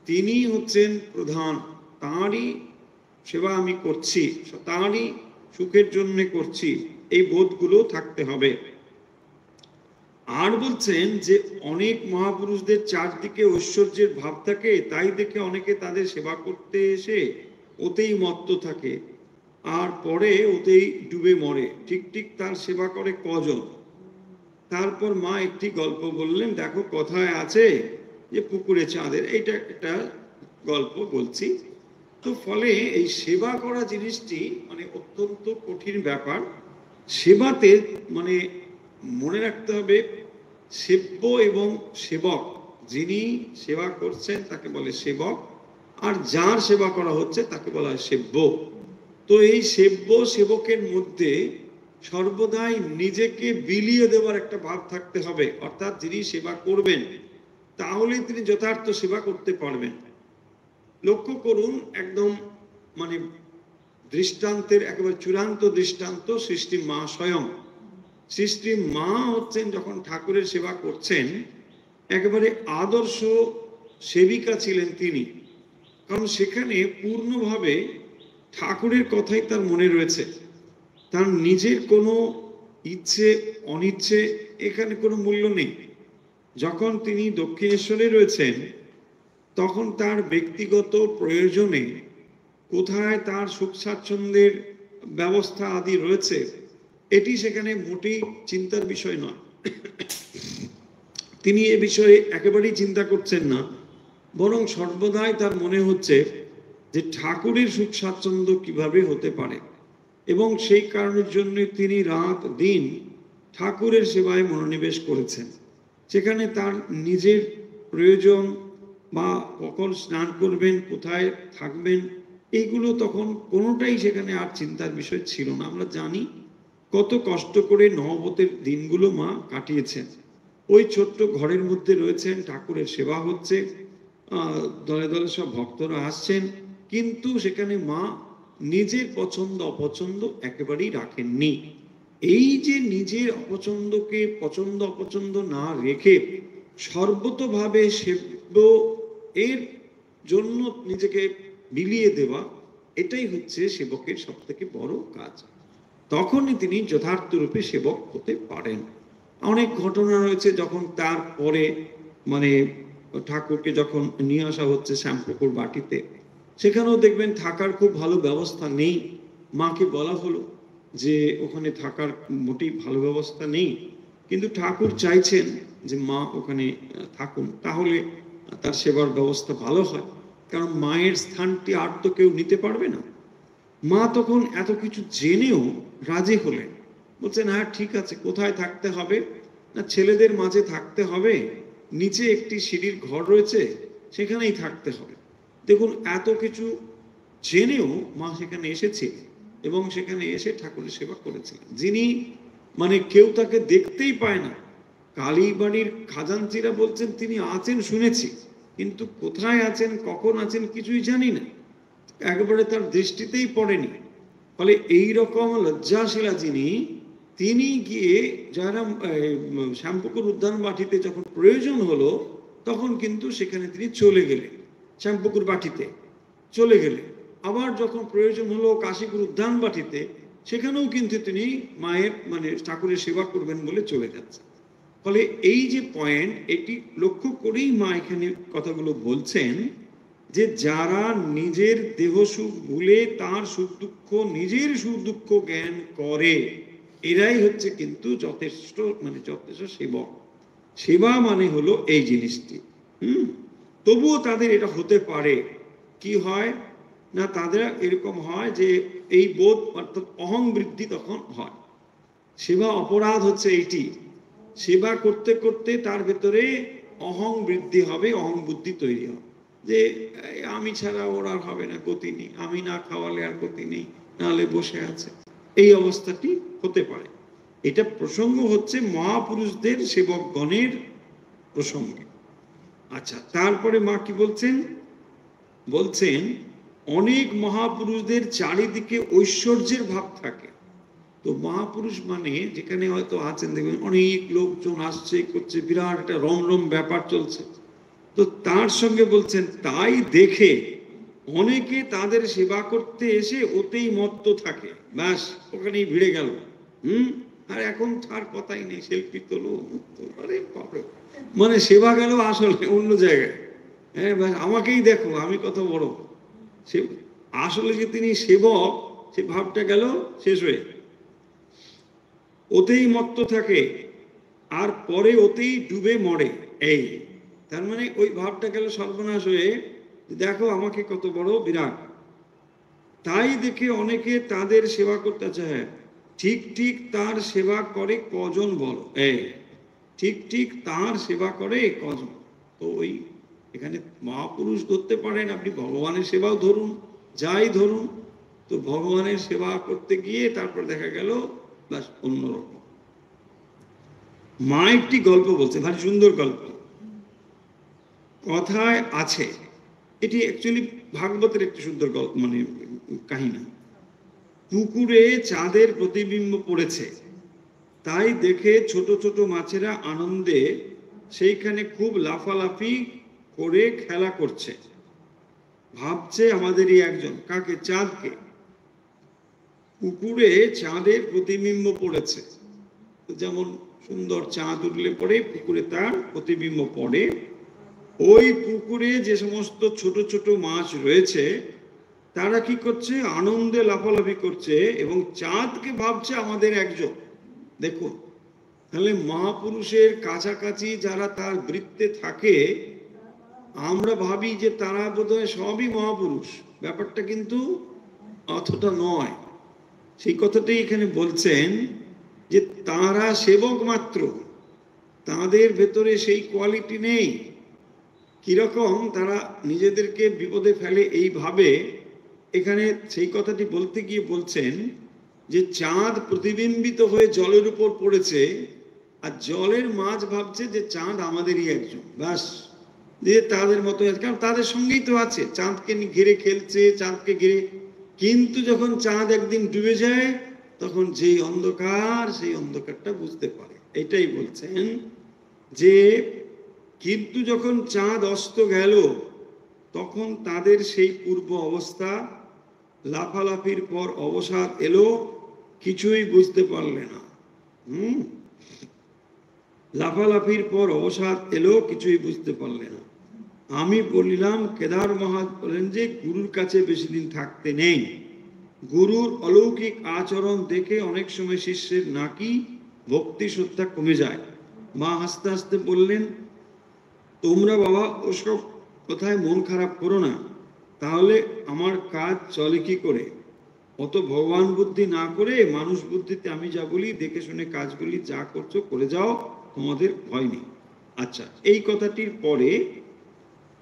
তিনি হচ্ছেন প্রধান, তাঁরই সেবা আমি করছি, তাঁরই সুখের জন্য করছি, এই বোধগুলো থাকতে হবে। আর বলছেন যে অনেক মহাপুরুষদের চারদিকে ঐশ্বর্যের ভাব থাকে, তাই দেখে অনেকে তাদের সেবা করতে এসে ওতেই মত্ত থাকে, আর পরে ওতেই ডুবে মরে। ঠিক ঠিক তার সেবা করে কজন? তারপর মা একটি গল্প বললেন, দেখো কথায় আছে যে পুকুরে চাঁদের, এইটা একটা গল্প বলছি। তো ফলে এই সেবা করা জিনিসটি মানে অত্যন্ত কঠিন ব্যাপার। সেবাতে মানে মনে রাখতে হবে সেব্য এবং সেবক, যিনি সেবা করছেন তাকে বলে সেবক, আর যার সেবা করা হচ্ছে তাকে বলা হয় সেব্য। তো এই সেব্য সেবকের মধ্যে সর্বদাই নিজেকে বিলিয়ে দেওয়ার একটা ভাব থাকতে হবে, অর্থাৎ যিনি সেবা করবেন তাহলে তিনি যথার্থ সেবা করতে পারবেন। লক্ষ্য করুন, একদম মানে দৃষ্টান্তের একেবারে চূড়ান্ত দৃষ্টান্ত সৃষ্টি মা স্বয়ং। সৃষ্টি মা হচ্ছেন যখন ঠাকুরের সেবা করছেন, একেবারে আদর্শ সেবিকা ছিলেন তিনি, কারণ সেখানে পূর্ণভাবে ঠাকুরের কথাই তার মনে রয়েছে। তার নিজের কোনো ইচ্ছে অনিচ্ছে এখানে কোনো মূল্য নেই। যখন তিনি দক্ষিণেশ্বরে রয়েছেন তখন তার ব্যক্তিগত প্রয়োজনে কোথায় তার সুখ স্বাচ্ছন্দ্যের ব্যবস্থা আদি রয়েছে এটি সেখানে মোটেই চিন্তার বিষয় নয়। তিনি এ বিষয়ে একেবারেই চিন্তা করছেন না, বরং সর্বদাই তার মনে হচ্ছে যে ঠাকুরের সুখ স্বাচ্ছন্দ্য কিভাবে হতে পারে, এবং সেই কারণের জন্য তিনি রাত দিন ঠাকুরের সেবায় মনোনিবেশ করেছেন। সেখানে তার নিজের প্রয়োজন বা কখন স্নান করবেন, কোথায় থাকবেন, এইগুলো তখন কোনোটাই সেখানে আর চিন্তার বিষয় ছিল না। আমরা জানি কত কষ্ট করে নববতের দিনগুলো মা কাটিয়েছেন। ওই ছোট্ট ঘরের মধ্যে রয়েছেন, ঠাকুরের সেবা হচ্ছে, দলে দলে সব ভক্তরা আসছেন, কিন্তু সেখানে মা নিজের পছন্দ অপছন্দ একেবারেই রাখেননি। এই যে নিজের অপছন্দকে পছন্দ অপছন্দ না রেখে সর্বতভাবে সেব্য এর জন্য নিজেকে বিলিয়ে দেওয়া, এটাই হচ্ছে সেবকের সব থেকে বড় কাজ। তখনই তিনি যথার্থ রূপে সেবক হতে পারেন। অনেক ঘটনা রয়েছে, যখন তারপরে মানে ঠাকুরকে যখন নিয়ে আসা হচ্ছে শ্যামপুকুর বাটিতে, সেখানেও দেখবেন থাকার খুব ভালো ব্যবস্থা নেই। মাকে বলা হলো যে ওখানে থাকার মোটেই ভালো ব্যবস্থা নেই, কিন্তু ঠাকুর চাইছেন যে মা ওখানে থাকুন, তাহলে তার সেবার ব্যবস্থা ভালো হয়, কারণ মায়ের স্থানটি আর তো কেউ নিতে পারবে না। মা তখন এত কিছু জেনেও রাজি হলেন, বলছেন হ্যাঁ ঠিক আছে, কোথায় থাকতে হবে? না, ছেলেদের মাঝে থাকতে হবে, নিচে একটি সিঁড়ির ঘর রয়েছে, সেখানেই থাকতে হবে। দেখুন, এত কিছু জেনেও মা সেখানে এসেছে এবং সেখানে এসে ঠাকুরের সেবা করেছিলেন। যিনি মানে কেউ তাকে দেখতেই পায় না, কালীবাড়ির খাজাঞ্চিরা বলছেন তিনি আছেন শুনেছি, কিন্তু কোথায় আছেন কখন আছেন কিছুই জানি না, একেবারে তার দৃষ্টিতেই পড়েনি। ফলে এইরকম লজ্জাশীলা যিনি, তিনি গিয়ে জয়রাম শ্যামপুকুর উদ্যান বাটিতে যখন প্রয়োজন হলো তখন কিন্তু সেখানে তিনি চলে গেলেন, শ্যামপুকুর বাটিতে চলে গেলেন। আবার যখন প্রয়োজন হলো কাশীপুর উদ্যান বাটিতে, সেখানেও কিন্তু তিনি মায়ের মানে ঠাকুরের সেবা করবেন বলে চলে যাচ্ছেন। ফলে এই যে পয়েন্ট, এটি লক্ষ্য করেই মা এখানে কথাগুলো বলছেন যে যারা নিজের দেহ সুখ ভুলে তার সুখ দুঃখ, নিজের সুখ দুঃখ জ্ঞান করে, এরাই হচ্ছে কিন্তু যথেষ্ট সেবক। সেবা মানে হলো এই জিনিসটি। তবুও তাদের এটা হতে পারে, কি হয় না, তাদের এরকম হয় যে এই বোধ অর্থাৎ অহং বৃদ্ধি তখন হয়। সেবা অপরাধ হচ্ছে এইটি, সেবা করতে করতে তার ভেতরে অহং বৃদ্ধি হবে, অহং বুদ্ধি তৈরি হবে যে আমি ছাড়া ওর আর হবে না, গতি নেই, আমি না খাওয়ালে আর গতি নেই, নাহলে বসে আছে, এই অবস্থাটি হতে পারে। এটা প্রসঙ্গ হচ্ছে মহাপুরুষদের সেবকগণের প্রসঙ্গে। আচ্ছা, তারপরে মা কি বলছেন? বলছেন অনেক মহাপুরুষদের চারিদিকে ঐশ্বর্যের ভাব থাকে। তো মহাপুরুষ মানে যেখানে হয়তো আছেন, দেখবেন অনেক লোকজন আসছে করছে, বিরাট একটা রমরম ব্যাপার চলছে। তো তার সঙ্গে বলছেন তাই দেখে অনেকে তাদের সেবা করতে এসে ওতেই মত্ত থাকে, ব্যাস ওখানেই ভিড়ে গেল। আর এখন তার কথাই নেই, সেলফি তোলো, আরে বাপরে, মানে সেবা গেল আসলে অন্য জায়গায়। হ্যাঁ, আমাকেই দেখো, আমি কত বড়। সে আসলে যে তিনি সেবক, সে ভাবটা গেল শেষ হয়ে, ওতেই মত্ত থাকে, আর পরে ওতেই ডুবে মরে। এই তার মানে ওই ভাবটা গেল সর্বনাশ হয়ে, দেখো আমাকে কত বড় বিরাট। তাই দেখে অনেকে তাদের সেবা করতে চায়। ঠিক ঠিক তার সেবা করে কজন বলো? এই ঠিক ঠিক তার সেবা করে কজন? তো ওই এখানে মহাপুরুষ ধরতে পারেন আপনি, ভগবানের সেবাও ধরুন, যাই ধরুন, তো ভগবানের সেবা করতে গিয়ে তারপর দেখা গেল ব্যাস অন্যরকম। মা একটি গল্প বলছে, ভারী সুন্দর গল্প। কথায় আছে, এটি অ্যাকচুয়ালি ভাগবতের একটি সুন্দর গল্প, মানে কাহিনী। পুকুরে চাঁদের প্রতিবিম্ব পড়েছে, তাই দেখে ছোট ছোট মাছেরা আনন্দে সেইখানে খুব লাফালাফি করে খেলা করছে। ভাবছে আমাদেরই একজন, কাকে? চাঁদকে। পুকুরে চাঁদের প্রতিবিম্ব পড়েছে, যেমন সুন্দর চাঁদ উঠলে পরে পুকুরে তার প্রতিবিম্ব পড়ে। ওই পুকুরে যে সমস্ত ছোট ছোট মাছ রয়েছে তারা কি করছে? আনন্দে লাফালাফি করছে এবং চাঁদকে ভাবছে আমাদের একজন। দেখুন, তাহলে মহাপুরুষের কাছাকাছি যারা তার বৃত্তে থাকে, আমরা ভাবি যে তারা বোধহয় সবই মহাপুরুষ, ব্যাপারটা কিন্তু অতটা নয়। সেই কথাটাই এখানে বলছেন যে তারা সেবক মাত্র, তাদের ভেতরে সেই কোয়ালিটি নেই। কিরকম তারা নিজেদেরকে বিপদে ফেলে এইভাবে, এখানে সেই কথাটি বলতে গিয়ে বলছেন যে চাঁদ প্রতিবিম্বিত হয়ে জলের উপর পড়েছে, আর জলের মাছ ভাবছে যে চাঁদ আমাদেরই একজন, ব্যাস যে তাদের মতো, কারণ তাদের সঙ্গেই তো আছে, চাঁদকে ঘিরে খেলছে, চাঁদকে ঘিরে। কিন্তু যখন চাঁদ একদিন ডুবে যায়, তখন যেই অন্ধকার, সেই অন্ধকারটা বুঝতে পারে। এটাই বলছেন যে কিন্তু যখন চাঁদ অস্ত গেল, তখন তাদের সেই পূর্ব অবস্থা, লাফালাফির পর অবসাদ এলো, কিছুই বুঝতে পারলে না। লাফালাফির পর অবসাদ এলো, কিছুই বুঝতে পারলে না। আমি বলিলাম, কেদার মহারাজ বলেন যে গুরুর কাছে বেশি দিন থাকতে নেই। গুরুর অলৌকিক আচরণ দেখে অনেক সময় শিষ্যের নাকি ভক্তি শ্রদ্ধা কমে যায়। মা হাসতে হাসতে বললেন, তোমরা বাবা ওসব কথায় মন খারাপ করো না, তাহলে আমার কাজ চলে কি করে? অত ভগবান বুদ্ধি না করে মানুষ বুদ্ধিতে আমি যা বলি দেখে শুনে কাজগুলি যা করছো করে যাও, তোমাদের ভয় নেই। আচ্ছা, এই কথাটির পরে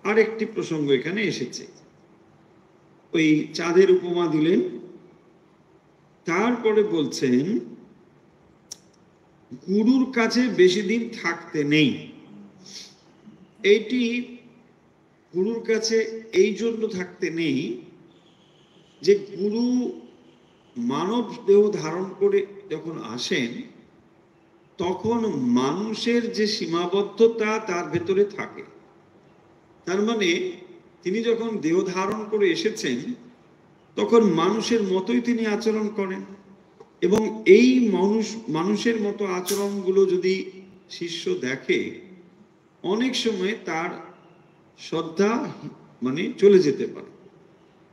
আরেকটি প্রসঙ্গ এখানে এসেছে, ওই চাঁদের উপমা দিলেন। তারপরে বলছেন গুরুর কাছে বেশি দিন থাকতে নেই। এইটি গুরুর কাছে এই জন্য থাকতে নেই যে গুরু মানব দেহ ধারণ করে যখন আসেন, তখন মানুষের যে সীমাবদ্ধতা তার ভেতরে থাকে। তার মানে তিনি যখন দেহ ধারণ করে এসেছেন, তখন মানুষের মতোই তিনি আচরণ করেন। এবং এই মানুষের মতো আচরণগুলো যদি শিষ্য দেখে, অনেক সময় তার শ্রদ্ধা মানে চলে যেতে পারে।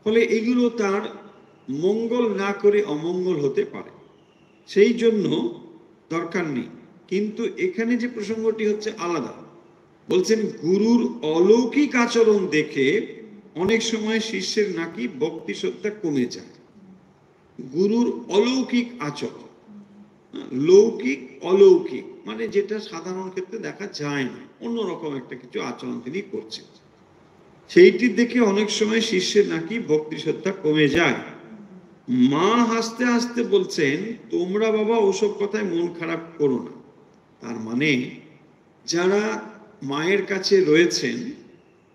ফলে এগুলো তার মঙ্গল না করে অমঙ্গল হতে পারে, সেই জন্য দরকার নেই। কিন্তু এখানে যে প্রসঙ্গটি হচ্ছে আলাদা। বলছেন গুরুর অলৌকিক আচরণ দেখে অনেক সময় শিষ্যের নাকি ভক্তি শ্রদ্ধা কমে যায়। গুরুর অলৌকিক আচরণ, লৌকিক অলৌকিক মানে যেটা সাধারণ ক্ষেত্রে দেখা যায় না, অন্যরকম একটা কিছু আচরণ তিনি করছেন, সেইটি দেখে অনেক সময় শিষ্যের নাকি ভক্তি শ্রদ্ধা কমে যায়। মা হাসতে হাসতে বলছেন, তোমরা বাবা ওসব কথায় মন খারাপ করো না। তার মানে যারা মায়ের কাছে রয়েছেন,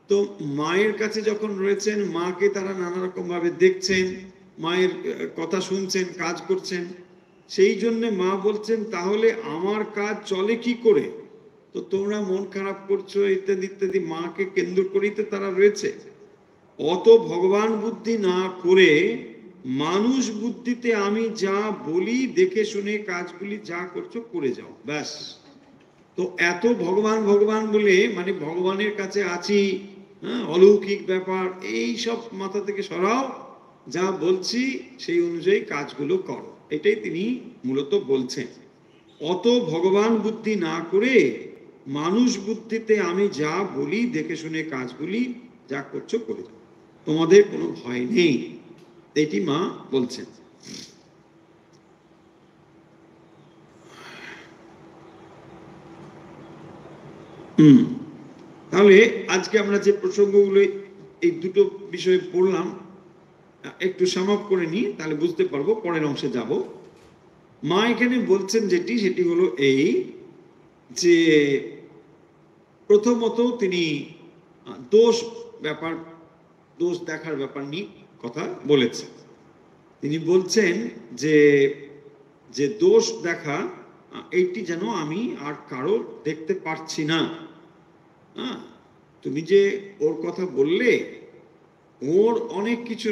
তো মায়ের কাছে যখন রয়েছেন, মাকে তারা নানা রকম ভাবে দেখছেন, মায়ের কথা শুনছেন, কাজ করছেন, সেই জন্য মা বলছেন তাহলে আমার কাজ চলে কি করে, তো তোমরা মন খারাপ করছো ইত্যাদি ইত্যাদি। মাকে কেন্দ্র করেই তো তারা রয়েছে। অত ভগবান বুদ্ধি না করে মানুষ বুদ্ধিতে আমি যা বলি দেখে শুনে কাজগুলি যা করছো করে যাও, ব্যাস। তো এত ভগবান ভগবান বলে মানে ভগবানের কাছে আছি, অলৌকিক ব্যাপার, এই সব মাথা থেকে সরাও, যা বলছি সেই অনুযায়ী কাজগুলো করো, এটাই তিনি মূলত বলছেন। অত ভগবান বুদ্ধি না করে মানুষ বুদ্ধিতে আমি যা বলি দেখে শুনে কাজগুলি যা করছো করে যাও, তোমাদের কোনো ভয় নেই, এটি মা বলছেন। তাহলে আজকে আমরা যে প্রসঙ্গগুলো এই দুটো বিষয়ে পড়লাম, একটু সামাপ করে নিই, তাহলে বুঝতে পারবো, পরের অংশে যাব। মা এখানে বলছেন যেটি, সেটি হলো এই যে প্রথমত তিনি দোষ দেখার ব্যাপার নিয়ে কথা বলেছেন। তিনি বলছেন যে যে দোষ দেখা এইটি যেন আমি আর কারো দেখতে পারছি না। তুমি যে ওর কথা বললে, ওর অনেক কিছু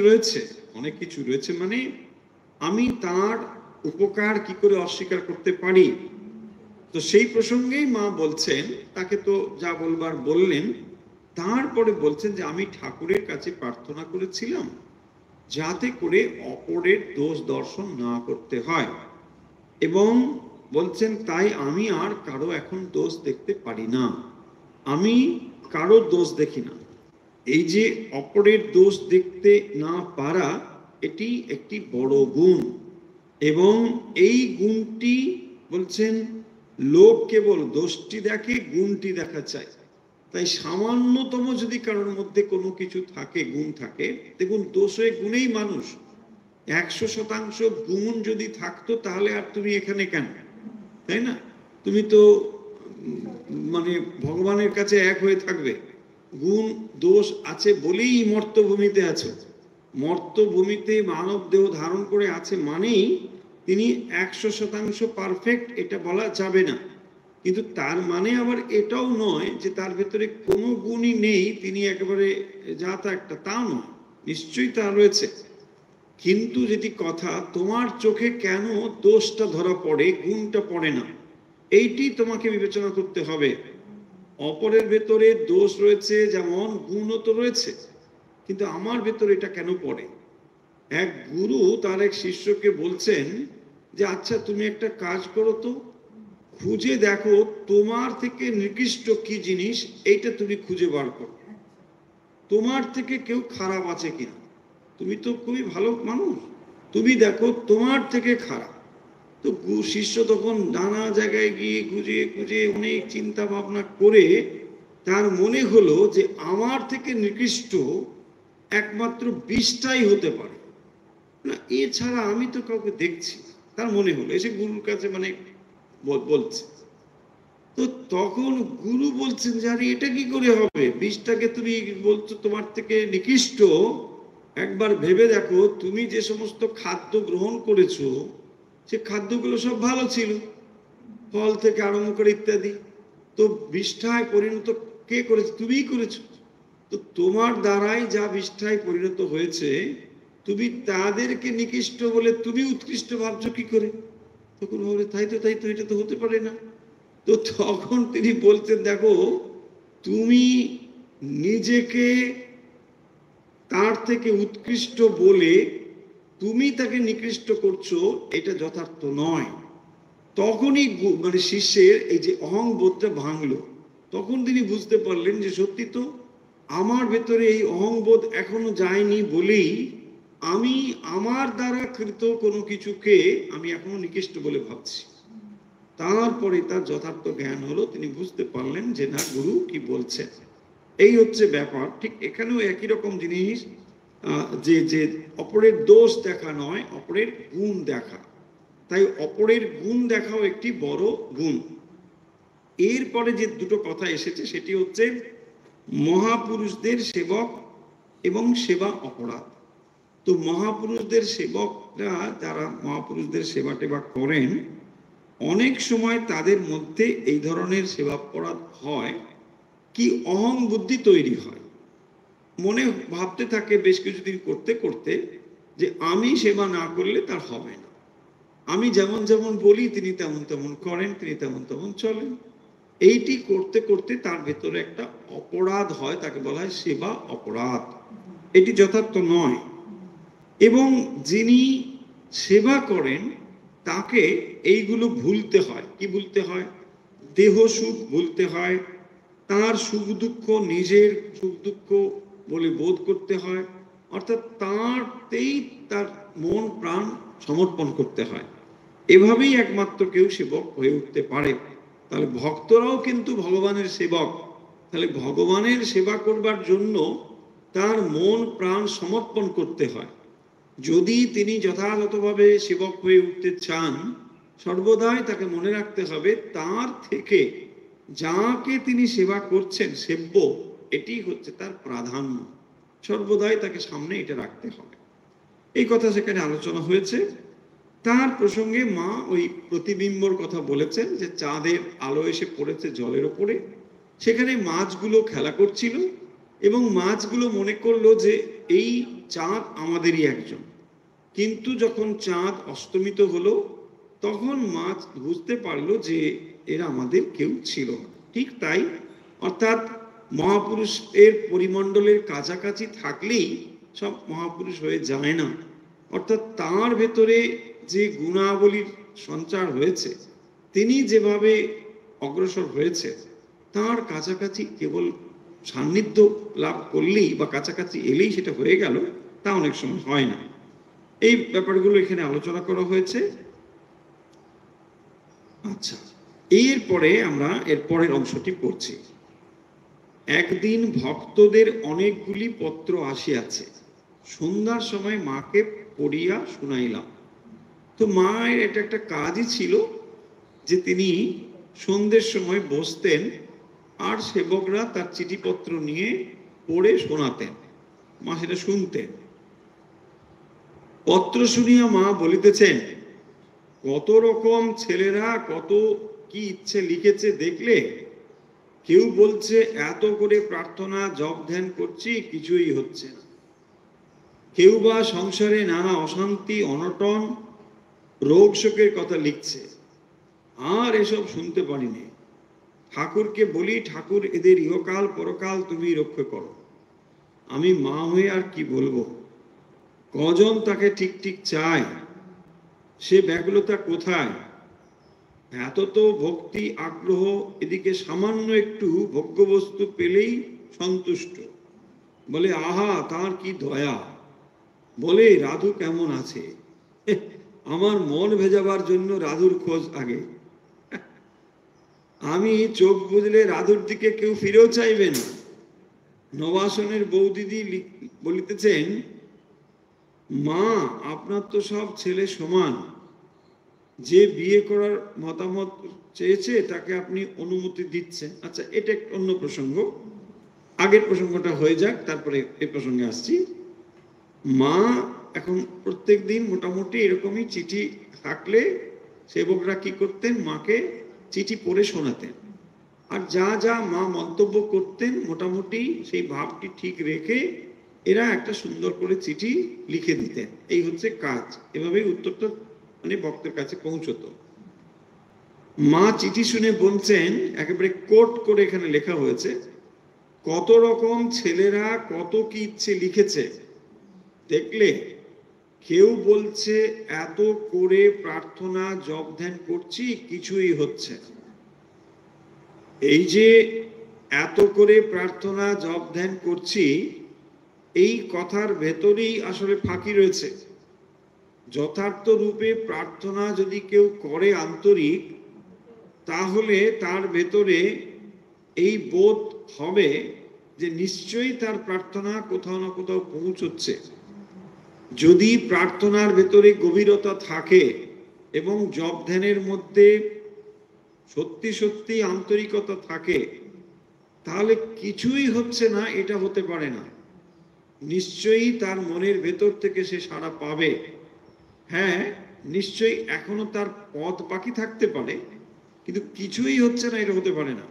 রয়েছে মানে আমি তার উপকার কি করে অস্বীকার করতে পারি। তো সেই প্রসঙ্গেই মা বলছেন, তাকে তো যা বলবার বললেন, তারপরে বলছেন যে আমি ঠাকুরের কাছে প্রার্থনা করেছিলাম যাতে করে অপরের দোষ দর্শন না করতে হয়, এবং বলছেন তাই আমি আর কারো এখন দোষ দেখতে পারি না, আমি কারো দোষ দেখি না। এই যে অপরের দোষ দেখতে না পারা, এটি একটি বড় গুণ, এবং এই গুণটি বলছেন লোক কেবল দোষটি দেখে, গুণটি দেখা চায়। তাই সামান্যতম যদি কারোর মধ্যে কোনো কিছু থাকে, গুণ থাকে, দেখুন দোষ হয়ে গুণেই মানুষ। 100% গুণ যদি থাকতো তাহলে আর তুমি এখানে কেন, তাই না? তুমি তো মানে ভগবানের কাছে এক হয়ে থাকবে। গুণ দোষ আছে বলেই মর্তভূমিতে আছো, মর্তভূমিতে মানব দেহ ধারণ করে আছে মানেই তিনি 100% পারফেক্ট, এটা বলা যাবে না। কিন্তু তার মানে আবার এটাও নয় যে তার ভেতরে কোনো গুণই নেই, তিনি একেবারে যা তা একটা, তা নয়, নিশ্চয়ই তা রয়েছে। কিন্তু যেটি কথা, তোমার চোখে কেন দোষটা ধরা পড়ে, গুণটা পড়ে না, এইটি তোমাকে বিবেচনা করতে হবে। অপরের ভেতরে দোষ রয়েছে যেমন গুণও তো রয়েছে, কিন্তু আমার ভেতরে এটা কেন পড়ে। এক গুরু তার এক শিষ্যকে বলছেন যে আচ্ছা তুমি একটা কাজ করো তো, খুঁজে দেখো তোমার থেকে নিকৃষ্ট কি জিনিস, এইটা তুমি খুঁজে বার করো, তোমার থেকে কেউ খারাপ আছে কিনা। তুমি তো খুবই ভালো মানুষ, তুমি দেখো তোমার থেকে খারাপ। তো শিষ্য তখন নানা জায়গায় গিয়ে খুঁজে খুঁজে অনেক চিন্তা ভাবনা করে তার মনে হলো যে আমার থেকে নিকৃষ্ট একমাত্র বিষটাই হতে পারে না, এছাড়া আমি তো কাউকে দেখছি। তার মনে হলো, এসে গুরুর কাছে মানে বলছে। তো তখন গুরু বলছেন যে আরে এটা কি করে হবে, বিষটাকে তুমি বলছো তোমার থেকে নিকৃষ্ট, একবার ভেবে দেখো তুমি যে সমস্ত খাদ্য গ্রহণ করেছো সে খাদ্যগুলো সব ভালো ছিল, ফল থেকে আরম্ভ করে ইত্যাদি। তো বিষ্ঠায় পরিণত কে করেছে, তুমিই করেছো। তো তোমার দ্বারাই যা বিষ্ঠায় পরিণত হয়েছে, তুমি তাদেরকে নিকৃষ্ট বলে তুমি উৎকৃষ্ট ভাবছো কি করে? তখন বলে তাই তো এটা তো হতে পারে না। তো তখন তিনি বলতেন, দেখো তুমি নিজেকে তার থেকে উৎকৃষ্ট বলে তুমি তাকে নিকৃষ্ট করছো, এটা যথার্থ নয়। তখনই মানে শিষ্যের এই যে অহংবোধটা ভাঙলো। তখন তিনি বুঝতে পারলেন যে সত্যি তো আমার ভেতরে এই অহংবোধ এখনো যায়নি বলেই আমি আমার দ্বারা কৃত কোনো কিছুকে আমি এখনো নিকৃষ্ট বলে ভাবছি। তারপরে তার যথার্থ জ্ঞান হলো, তিনি বুঝতে পারলেন যে না, গুরু কি বলছে। এই হচ্ছে ব্যাপার। ঠিক এখানেও একই রকম জিনিস, যে যে অপরের দোষ দেখা নয়, অপরের গুণ দেখা। তাই অপরের গুণ দেখাও একটি বড় গুণ। এরপরে যে দুটো কথা এসেছে সেটি হচ্ছে মহাপুরুষদের সেবক এবং সেবা অপরাধ। তো মহাপুরুষদের সেবকরা যারা মহাপুরুষদের সেবা টেবা করেন, অনেক সময় তাদের মধ্যে এই ধরনের সেবাপরাধ হয় কি, অহং বুদ্ধি তৈরি হয়। মনে ভাবতে থাকে বেশ কিছুদিন করতে করতে যে আমি সেবা না করলে তার হবে না, আমি যেমন যেমন বলি তিনি তেমন তেমন করেন, তিনি তেমন তেমন চলেন। এইটি করতে করতে তার ভেতরে একটা অপরাধ হয়, তাকে বলা হয় সেবা অপরাধ। এটি যথার্থ নয়। এবং যিনি সেবা করেন তাকে এইগুলো ভুলতে হয়। কি ভুলতে হয়? দেহ সুখ ভুলতে হয়, তার সুখ দুঃখ নিজের সুখ দুঃখ বলে বোধ করতে হয়, অর্থাৎ তারতেই তার মন প্রাণ সমর্পণ করতে হয়। এভাবেই একমাত্র কেউ সেবক হয়ে উঠতে পারে। তাহলে ভক্তরাও কিন্তু ভগবানের সেবক। তাহলে ভগবানের সেবা করবার জন্য তার মন প্রাণ সমর্পণ করতে হয়। যদি তিনি যথাযথভাবে সেবক হয়ে উঠতে চান, সর্বদাই তাকে মনে রাখতে হবে তার থেকে যাকে তিনি সেবা করছেন, সেব্য, এটি হচ্ছে তার প্রাধান্য। সর্বদাই তাকে সামনে এটা রাখতে হবে। এই কথা সেখানে আলোচনা হয়েছে। তার প্রসঙ্গে মা ওই প্রতিবিম্বর কথা বলেছেন যে চাঁদের আলো এসে পড়েছে জলের ওপরে, সেখানে মাছগুলো খেলা করছিল এবং মাছগুলো মনে করলো যে এই চাঁদ আমাদেরই একজন। কিন্তু যখন চাঁদ অস্তমিত হলো তখন মাছ বুঝতে পারলো যে এরা আমাদের কেউ ছিল না। ঠিক তাই, অর্থাৎ মহাপুরুষের পরিমণ্ডলের কাছাকাছি থাকলেই সব মহাপুরুষ হয়ে যায় না। অর্থাৎ তার ভেতরে যে গুণাবলীর সঞ্চার হয়েছে, তিনি যেভাবে অগ্রসর হয়েছে, তার কাছাকাছি কেবল সান্নিধ্য লাভ করলেই বা কাছাকাছি এলেই সেটা হয়ে গেল, তা অনেক সময় হয় না। এই ব্যাপারগুলো এখানে আলোচনা করা হয়েছে। আচ্ছা, এরপরে আমরা এর পরের অংশটি পড়ছি। একদিন ভক্তদের অনেকগুলি পত্র আসিয়াছে, সন্ধ্যার সময় মাকে পড়িয়া শুনাইলাম। তো মায়ের এটা একটা কাজই ছিল যে তিনি সন্ধ্যের সময় বসতেন আর সেবকরা তার চিঠিপত্র নিয়ে পড়ে শোনাতেন, মা সেটা শুনতেন। পত্র শুনিয়া মা বলিতেছেন, কত রকম ছেলেরা কত কি ইচ্ছে লিখেছে দেখলে? কেউ বলছে এত করে প্রার্থনা জপ ধ্যান করছি, কিছুই হচ্ছে না। কেউ বা সংসারে নানা অশান্তি অনটন রোগ শোকের কথা লিখছে, আর এসব শুনতে পারিনি। ঠাকুরকে বলি, ঠাকুর এদের ইহকাল পরকাল তুমি রক্ষা করো। আমি মা হয়ে আর কি বলবো? কজন তাকে ঠিক ঠিক চায়? সে ব্যাকুলতা কোথায়? এত তো ভক্তি আগ্রহ, এদিকে সামান্য একটু ভোগ্যবস্তু পেলেই সন্তুষ্ট। বলে আহা তার কি দয়া। বলে রাধু কেমন আছে? আমার মন ভেজাবার জন্য রাধুর খোঁজ আগে। আমি চোখ বুঝলে রাধুর দিকে কেউ ফিরেও চাইবে না। নবাসনের বৌদিদি বলিতেছেন, মা আপনার তো সব ছেলে সমান, যে বিয়ে করার মতামত চেয়েছে তাকে আপনি অনুমতি দিচ্ছেন। আচ্ছা, এটা একটা অন্য প্রসঙ্গ, আগের প্রসঙ্গটা হয়ে যাক, তারপরে এই প্রসঙ্গে আসছি। মা এখন প্রত্যেক দিন মোটামুটি এরকমই চিঠি থাকলে সেবকরা কি করতেন, মাকে চিঠি পড়ে শোনাতেন। আর যা যা মা মন্তব্য করতেন মোটামুটি সেই ভাবটি ঠিক রেখে এরা একটা সুন্দর করে চিঠি লিখে দিতেন, এই হচ্ছে কাজ। এভাবেই উত্তরটা মানে ভক্তের কাছে পৌঁছতো। মা চিঠি শুনে বলছেন, একেবারে কোট করে এখানে লেখা হয়েছে, কত রকম ছেলেরা কত কি ইচ্ছে লিখেছে দেখলে। কেউ বলছে এত করে প্রার্থনা জপ ধ্যান করছি কিছুই হচ্ছে। এই যে এত করে প্রার্থনা জপ ধ্যান করছি, এই কথার ভেতরেই আসলে ফাঁকি রয়েছে। যথার্থ রূপে প্রার্থনা যদি কেউ করে আন্তরিক, তাহলে তার ভেতরে এই বোধ হবে যে নিশ্চয়ই তার প্রার্থনা কোথাও না কোথাও পৌঁছচ্ছে। যদি প্রার্থনার ভেতরে গভীরতা থাকে এবং জপ ধ্যানের মধ্যে সত্যি সত্যি আন্তরিকতা থাকে, তাহলে কিছুই হচ্ছে না এটা হতে পারে না। নিশ্চয়ই তার মনের ভেতর থেকে সে সাড়া পাবে। হ্যাঁ, নিশ্চয়ই এখনো তার পথ বাকি থাকতে পারে, কিন্তু কিছুই হচ্ছে না এটা হতে পারে না।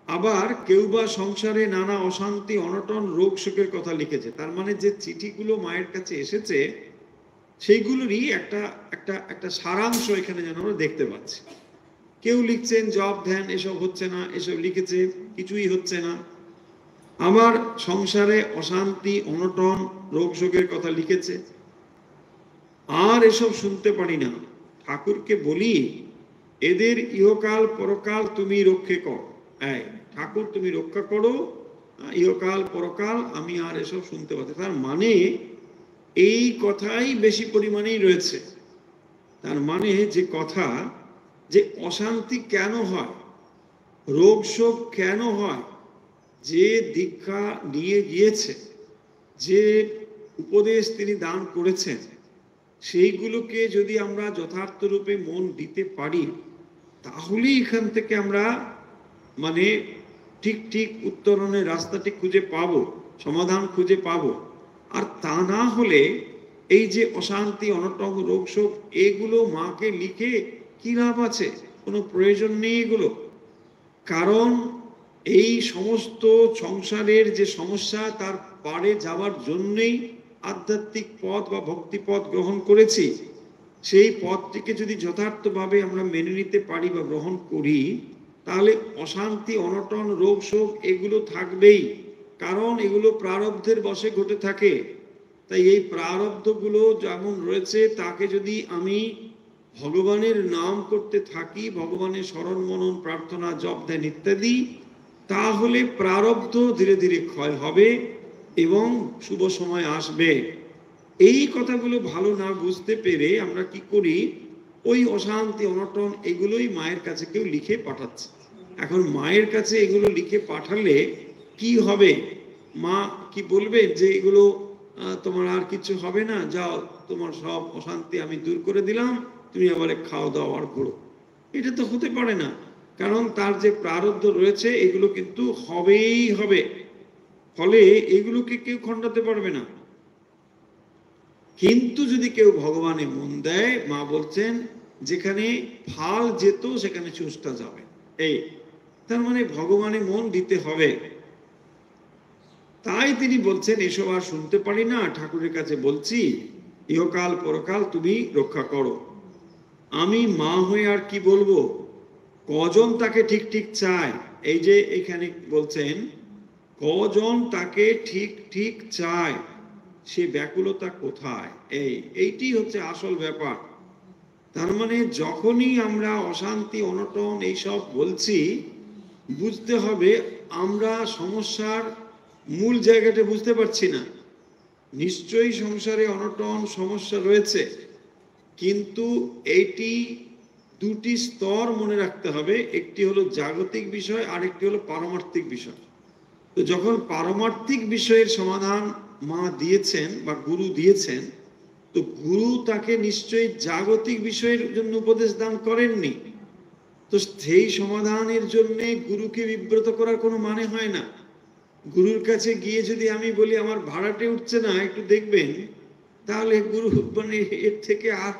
আবার কেউ বা সংসারে নানা অশান্তি অনটন রোগ শোকের কথা লিখেছে। তার মানে যে চিঠিগুলো মায়ের কাছে এসেছে সেইগুলোরই একটা একটা একটা সারাংশ এখানে যেন আমরা দেখতে পাচ্ছি। কেউ লিখছেন জপ ধ্যান এসব হচ্ছে না, এসব লিখেছে কিছুই হচ্ছে না। আমার সংসারে অশান্তি অনটন রোগ শোকের কথা লিখেছে, আর এসব শুনতে পারি না। ঠাকুরকে বলি এদের ইহকাল পরকাল তুমি রক্ষে করো। ঠাকুর তুমি রক্ষা করো, ইহকাল পরকাল আমি আর এসব শুনতে পাচ্ছি। তার মানে এই কথাই বেশি পরিমাণেই রয়েছে। তার মানে যে কথা, যে অশান্তি কেন হয়, রোগ শোক কেন হয়, যে দীক্ষা নিয়ে গিয়েছে, যে উপদেশ তিনি দান করেছেন, সেইগুলোকে যদি আমরা যথার্থ রূপে মন দিতে পারি, তাহলেই এখান থেকে আমরা মানে ঠিক ঠিক উত্তরণের রাস্তাটি খুঁজে পাবো, সমাধান খুঁজে পাবো। আর তা না হলে এই যে অশান্তি অনটন রোগ শোক, এগুলো মাকে লিখে কি লাভ আছে? কোনো প্রয়োজন নেই এগুলো। কারণ এই সমস্ত সংসারের যে সমস্যা, তার পারে যাওয়ার জন্যই আধ্যাত্মিক পথ বা ভক্তি পথ গ্রহণ করেছি। সেই পথটিকে যদি যথার্থভাবে আমরা মেনে নিতে পারি বা গ্রহণ করি, তাহলে অশান্তি অনটন রোগ শোক এগুলো থাকবেই, কারণ এগুলো প্রারব্ধের বশে ঘটে থাকে। তাই এই প্রারব্ধগুলো যেমন রয়েছে, তাকে যদি আমি ভগবানের নাম করতে থাকি, ভগবানের স্মরণ মনন প্রার্থনা জপ ধ্যান ইত্যাদি, তাহলে প্রারব্ধ ধীরে ধীরে ক্ষয় হবে এবং শুভ সময় আসবে। এই কথাগুলো ভালো না বুঝতে পেরে আমরা কি করি, ওই অশান্তি অনটন এগুলোই মায়ের কাছে কেউ লিখে পাঠাচ্ছে। এখন মায়ের কাছে এগুলো লিখে পাঠালে কি হবে? মা কি বলবে যে এগুলো তোমার আর কিছু হবে না, যাও তোমার সব অশান্তি আমি দূর করে দিলাম, তুমি আবার খাওয়া দাওয়া আর করো? এটা তো হতে পারে না, কারণ তার যে প্রারব্ধ রয়েছে এগুলো কিন্তু হবেই হবে। ফলে এগুলোকে কেউ খণ্ডাতে পারবে না। কিন্তু যদি কেউ ভগবানে মন দেয়, মা বলছেন যেখানে ফাল যেত সেখানে চুষটা যাবে। এই তার মানে ভগবানে মন দিতে হবে। তাই তিনি বলছেন এসব আর শুনতে পারি না, ঠাকুরের কাছে বলছি ইহকাল পরকাল তুমি রক্ষা করো। আমি মা হয়ে আর কি বলবো? কজন তাকে ঠিক ঠিক চায়? এই যে এখানে বলছেন কজন তাকে ঠিক ঠিক চায়, সে ব্যাকুলতা কোথায়? এইটি হচ্ছে আসল ব্যাপার। তার মানে যখনই আমরা অশান্তি অনটন এইসব বলছি, বুঝতে হবে আমরা সমস্যার মূল জায়গাটা বুঝতে পারছি না। নিশ্চয়ই সংসারে অনটন সমস্যা রয়েছে, কিন্তু এইটি দুটি স্তর মনে রাখতে হবে। একটি হলো জাগতিক বিষয়, আর একটি হলো পারমার্থিক বিষয়। তো যখন পারমার্থিক বিষয়ের সমাধান মা দিয়েছেন বা গুরু দিয়েছেন, তো গুরু তাকে নিশ্চয়ই জাগতিক বিষয়ের জন্য উপদেশ দান করেননি। তো সেই সমাধানের জন্য গুরুকে বিব্রত করার কোনো মানে হয় না। গুরুর কাছে গিয়ে যদি আমি বলি আমার ভাড়াটে উঠছে না, একটু দেখবেন, তাহলে গুরু মানে এর থেকে আর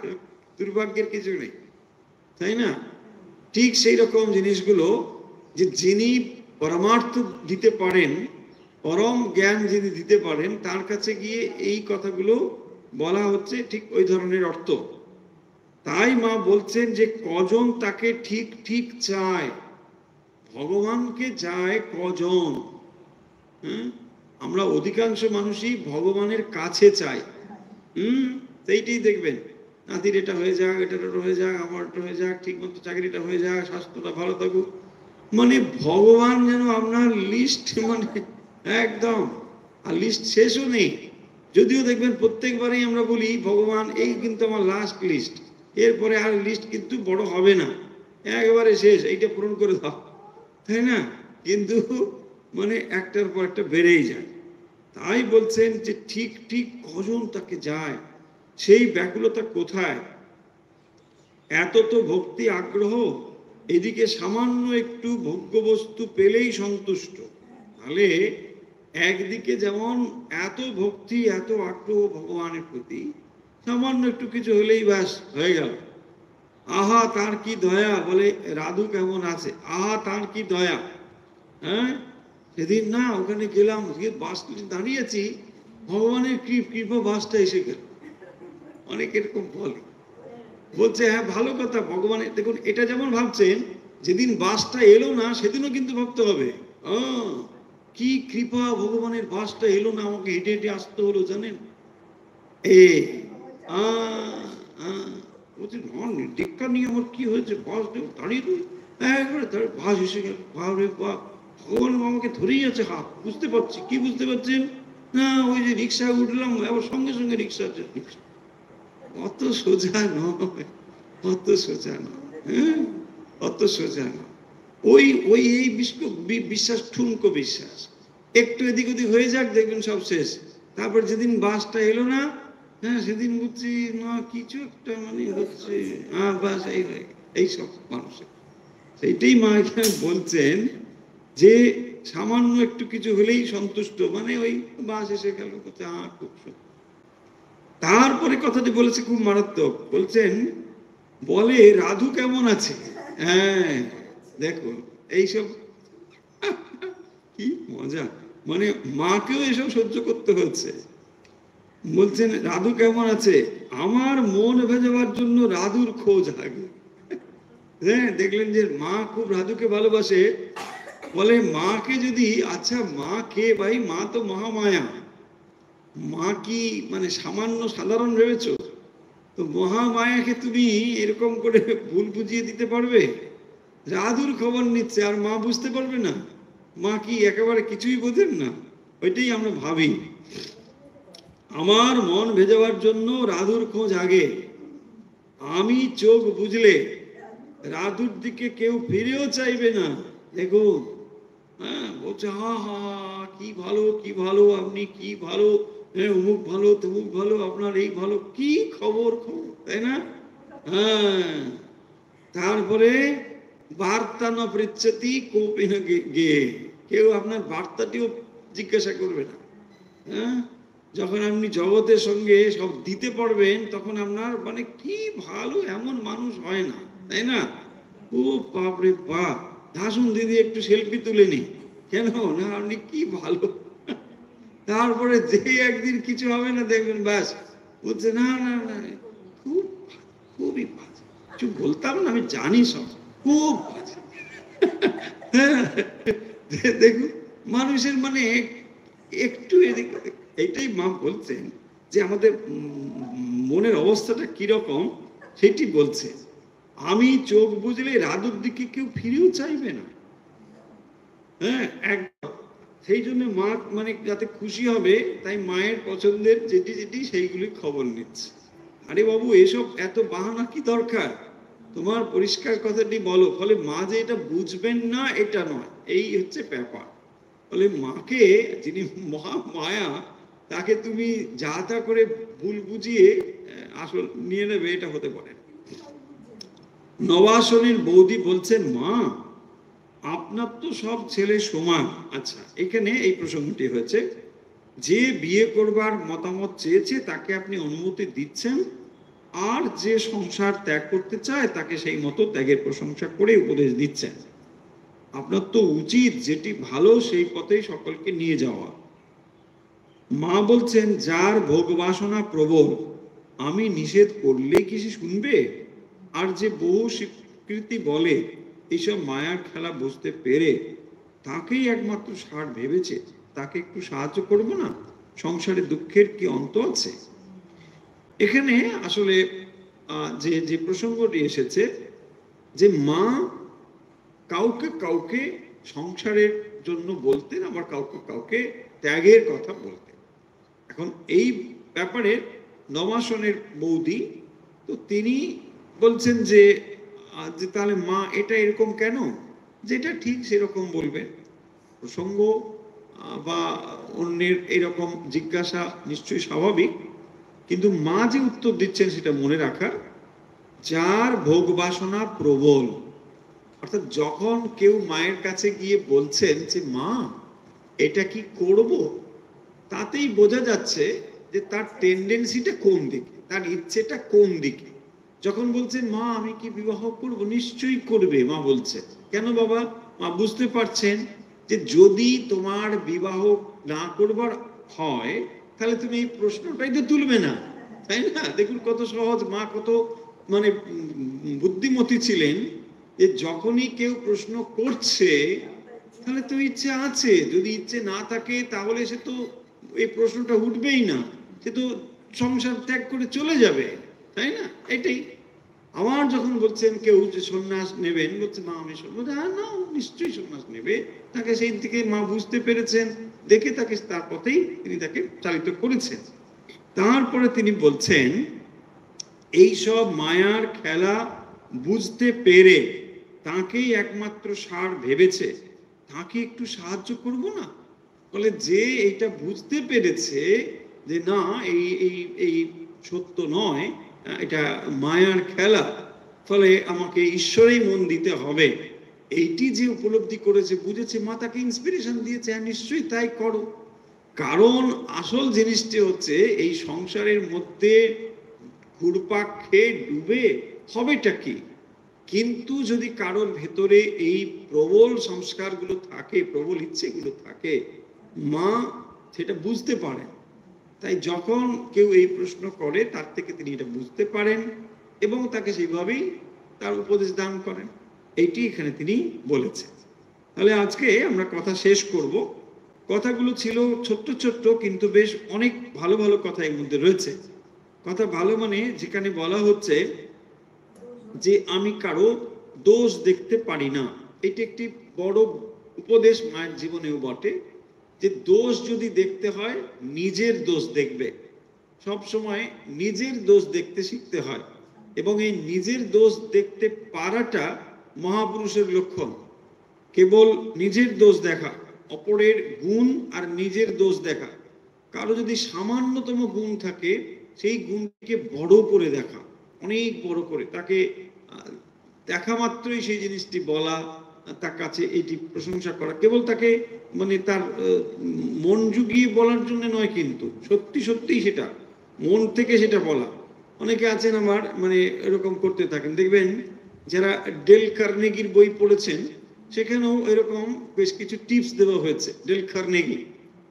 দুর্ভাগ্যের কিছু নেই, তাই না? ঠিক সেই রকম জিনিসগুলো যে যিনি পরমার্থ দিতে পারেন, পরম জ্ঞান যিনি দিতে পারেন তার কাছে গিয়ে এই কথাগুলো বলা হচ্ছে ঠিক ওই ধরনের অর্থ। তাই মা বলছেন যে কজন তাকে ঠিক ঠিক চায়, ভগবানকে চায় কজন। হ্যাঁ, আমরা অধিকাংশ মানুষই ভগবানের কাছে চাই। সেইটাই দেখবেন, নাতির এটা হয়ে যাক, এটা হয়ে যাক, আমার এটা হয়ে যাক, ঠিক মতো চাকরিটা হয়ে যাক, স্বাস্থ্যটা ভালো থাকুক। মানে ভগবান যেন আপনার লিস্ট, মানে একদম, আর লিস্ট শেষও নেই। যদিও দেখবেন প্রত্যেকবারই আমরা বলি ভগবান এই কিন্তু আমার লাস্ট লিস্ট, এরপরে আর লিস্ট কিন্তু বড় হবে না, একবারে শেষ, এইটা পূরণ করে দাও, তাই না? কিন্তু মানে একটার পর একটা বেড়েই যায়। তাই বলছেন যে ঠিক ঠিক কজন তাকে যায়, সেই ব্যাকুলতা কোথায়? এত তো ভক্তি আগ্রহ, এদিকে সামান্য একটু ভোগ্যবস্তু পেলেই সন্তুষ্ট। তাহলে একদিকে যেমন এত ভক্তি, এত আগ্রহ ভগবানের প্রতি, সামান্য একটু কিছু হলেই ব্যাস হয়ে গেল। আহা তার কি দয়া, বলে রাধু কেমন আছে, আহা তার কি দয়া। হ্যাঁ, সেদিন না ওখানে গেলাম, বাস দাঁড়িয়েছি, ভগবানের কৃপা বাসটা এসে গেল। অনেক এরকম বলে, বলছে হ্যাঁ ভালো কথা, ভগবানের দেখুন এটা যেমন ভাবছেন, যেদিন বাসটা এলো না সেদিনও কিন্তু ভাবতে হবে কি কৃপা, ভগবানের বাসটা এলো না, আমাকে হেঁটে হেঁটে আসতে হলো, জানেন। এ বলছে দীক্ষা নিয়ে আমার কি হয়েছে, বাস দাঁড়িয়ে একবারে বাস এসে গেল, বাপরে বাপ, ভগবান আমাকে ধরেই আছে হাত, বুঝতে পারছি। কি বুঝতে পারছেন? না ওই যে রিক্সায় উঠলাম, আবার সঙ্গে সঙ্গে রিক্সা, অত সোজা নয়, অত সোজা নয়, অত সোজা নয়। ওই ওই এই বিশ্বাস ঠুনকো বিশ্বাস, একটু এদিক ওদিক হয়ে যাক দেখবেন সব শেষ। তারপর যেদিন বাসটা এলো না, হ্যাঁ সেদিন বুঝছি না কিছু একটা মানে হচ্ছে, বাস এই সব মানুষের। সেইটাই মা এখানে বলছেন যে সামান্য একটু কিছু হলেই সন্তুষ্ট, মানে ওই বাস এসে গেল, খুব সুন্দর। তারপরে কথাটি বলেছে খুব মারাত্মক, বলছেন বলে রাধু কেমন আছে। হ্যাঁ দেখুন এইসব কি মজা, মানে মাকেও এসব সহ্য করতে হচ্ছে। বলছেন রাধু কেমন আছে, আমার মন ভেজাবার জন্য রাধুর খোঁজ আগে। হ্যাঁ দেখলেন যে মা খুব রাধুকে ভালোবাসে, বলে মাকে যদি, আচ্ছা মা কে ভাই, মা তো মহামায়া, মা কি মানে সামান্য সাধারণ ভেবেছ? তো মহামায়াকে তুমি এরকম করে ভুল বুঝিয়ে দিতে পারবে? রাধুর খবর নিচ্ছে আর মা বুঝতে পারবে না? মা কি একেবারে কিছুই বোঝেন না? ওইটাই আমরা ভাবি, আমার মন ভেজাবার জন্য রাধুর খোঁজ আগে, আমি চোখ বুঝলে রাধুর দিকে কেউ ফিরেও চাইবে না। দেখুন, হ্যাঁ বলছে হা হা কি ভালো, কি ভালো, আপনি কি ভালো, অমুক ভালো, তমুক ভালো, আপনার এই ভালো, কি খবর, তাই না? হ্যাঁ, তারপরে বার্তা না পৃচ্ছতি কোপিন গে, কেউ আপনার বার্তাটিও জিজ্ঞাসা করবে না। হ্যাঁ, যখন আপনি জগতের সঙ্গে সব দিতে পারবেন তখন আপনার মানে কি ভালো, এমন মানুষ হয় না, তাই না? ও বাপরে বাপ, দাসুন দিদি একটু সেলফি তুলে নি, কেন না আপনি কি ভালো। তারপরে যে একদিন কিছু হবে না দেখবেন ব্যাস বলছে না না না, খুব খুবই বাজে, কিছু বলতাম না, আমি জানি সব, খুব বাজে। দেখুন মানুষের মানে একটু এদিকে, এইটাই মা বলছেন যে আমাদের মনের অবস্থাটা কিরকম সেটি বলছে। আমি চোখ বুঝলে রাধুর দিকে কেউ ফিরেও চাইবে না। হ্যাঁ একদম, সেই জন্য মা মানে যাতে খুশি হবে তাই মায়ের পছন্দের যেটি যেটি সেইগুলি খবর নিচ্ছে। আরে বাবু এসব এত বাহানা কি দরকার, তোমার পরিষ্কার কথাটি বলো। ফলে মা যে এটা বুঝবেন না এটা নয়, এই হচ্ছে ব্যাপার। ফলে মাকে, যিনি মহা মায়া, তাকে তুমি যা তা করে ভুল বুঝিয়ে আসল নিয়ে নেবে, এটা হতে পারে। নবাসনের বৌদি বলছেন মা আপনার তো সব ছেলে সমান। আচ্ছা, এখানে এই প্রসঙ্গটি হয়েছে, যে বিয়ে করবার মতামত চেয়েছে তাকে আপনি অনুমতি দিচ্ছেন, আর যে সংসার ত্যাগ করতে চায় তাকে সেই মতো ত্যাগের প্রশংসা করে উপদেশ দিচ্ছেন। আপনার তো উচিত যেটি ভালো সেই পথেই সকলকে নিয়ে যাওয়া। মা বলছেন, যার ভোগ বাসনা প্রবল, আমি নিষেধ করলেই কি সে শুনবে? আর যে বহু স্বীকৃতি বলে, এইসব মায়ার খেলা বুঝতে পেরে তাকেই একমাত্র সার ভেবেছে, তাকে একটু সাহায্য করব না? সংসারে দুঃখের কি অন্ত আছে? এখানে আসলে যে যে প্রসঙ্গটি এসেছে, যে মা কাউকে কাউকে সংসারের জন্য বলতেন, আবার কাউকে কাউকে ত্যাগের কথা বলতেন। এখন এই ব্যাপারে নবাসনের বৌদি, তো তিনি বলছেন যে তাহলে মা এটা এরকম কেন, যেটা ঠিক সেরকম বলবেন। প্রসঙ্গ বা অন্যের এরকম জিজ্ঞাসা নিশ্চয়ই স্বাভাবিক, কিন্তু মা যে উত্তর দিচ্ছেন সেটা মনে রাখার, যার ভোগ বাসনা প্রবল, অর্থাৎ যখন কেউ মায়ের কাছে গিয়ে বলছেন যে মা এটা কি করব, তাতেই বোঝা যাচ্ছে যে তার টেন্ডেন্সিটা কোন দিকে, তার ইচ্ছেটা কোন দিকে। যখন বলছেন মা আমি কি বিবাহ করব, নিশ্চয়ই করবে মা বলছে। কেন বাবা? মা বুঝতে পারছেন যে যদি তোমার বিবাহ না করবার হয় তাহলে তুমি এই প্রশ্নটাই তো তুলবে না, তাই না? দেখুন কত সহজ, মা কত মানে বুদ্ধিমতী ছিলেন, যে যখনই কেউ প্রশ্ন করছে তাহলে তো ইচ্ছে আছে, যদি ইচ্ছে না থাকে তাহলে সে তো এই প্রশ্নটা উঠবেই না, সে তো সংসার ত্যাগ করে চলে যাবে, তাই না? এটাই। আবার যখন বলছেন কেউ যে সন্ন্যাস নেবেন, বলছে মা আমি না, নিশ্চয়ই সন্ন্যাস নেবে, তাকে সেই থেকে মা বুঝতে পেরেছেন, দেখে তাকে তার পথেই তিনি তাকে চালিত করেছেন। তারপরে তিনি বলছেন, এইসব মায়ার খেলা বুঝতে পেরে তাকেই একমাত্র সার ভেবেছে, তাকে একটু সাহায্য করব না? বলে যে এইটা বুঝতে পেরেছে যে না এই এই এই সত্য নয়, এটা মায়ার খেলা, ফলে আমাকে ঈশ্বরেই মন দিতে হবে, এইটি যে উপলব্ধি করেছে, বুঝেছে, মা তাকে ইন্সপিরেশন দিয়েছে, হ্যাঁ নিশ্চয়ই তাই করো। কারণ আসল জিনিসটি হচ্ছে এই সংসারের মধ্যে ঘুরপাক খেয়ে ডুবে হবেটা কি? কিন্তু যদি কারোর ভেতরে এই প্রবল সংস্কারগুলো থাকে, প্রবল ইচ্ছেগুলো থাকে, মা সেটা বুঝতে পারেন। তাই যখন কেউ এই প্রশ্ন করে তার থেকে তিনি এটা বুঝতে পারেন এবং তাকে সেইভাবেই তার উপদেশ দান করেন। এইটি এখানে তিনি বলেছেন। তাহলে আজকে আমরা কথা শেষ করব। কথাগুলো ছিল ছোট্ট ছোট্ট, কিন্তু বেশ অনেক ভালো ভালো কথা এর মধ্যে রয়েছে। কথা ভালো মানে যেখানে বলা হচ্ছে যে আমি কারো দোষ দেখতে পারি না, এটি একটি বড় উপদেশ মায়ের জীবনেও বটে, যে দোষ যদি দেখতে হয় নিজের দোষ দেখবে, সব সময় নিজের দোষ দেখতে শিখতে হয়, এবং এই নিজের দোষ দেখতে পারাটা মহাপুরুষের লক্ষণ। কেবল নিজের দোষ দেখা, অপরের গুণ আর নিজের দোষ দেখা, কারো যদি সামান্যতম গুণ থাকে সেই গুণকে বড় করে দেখা, অনেক বড় করে তাকে দেখা মাত্রই সেই জিনিসটি বলা, তার কাছে এটি প্রশংসা করা, কেবল তাকে মানে তার মন জুগিয়ে বলার জন্য নয়, কিন্তু সত্যি সত্যি সেটা মন থেকে সেটা বলা। অনেকে আছেন আমার মানে এরকম করতে থাকেন, দেখবেন যারা ডেল কার্নেগির বই পড়েছেন সেখানেও এরকম বেশ কিছু টিপস দেওয়া হয়েছে। ডেল কার্নেগি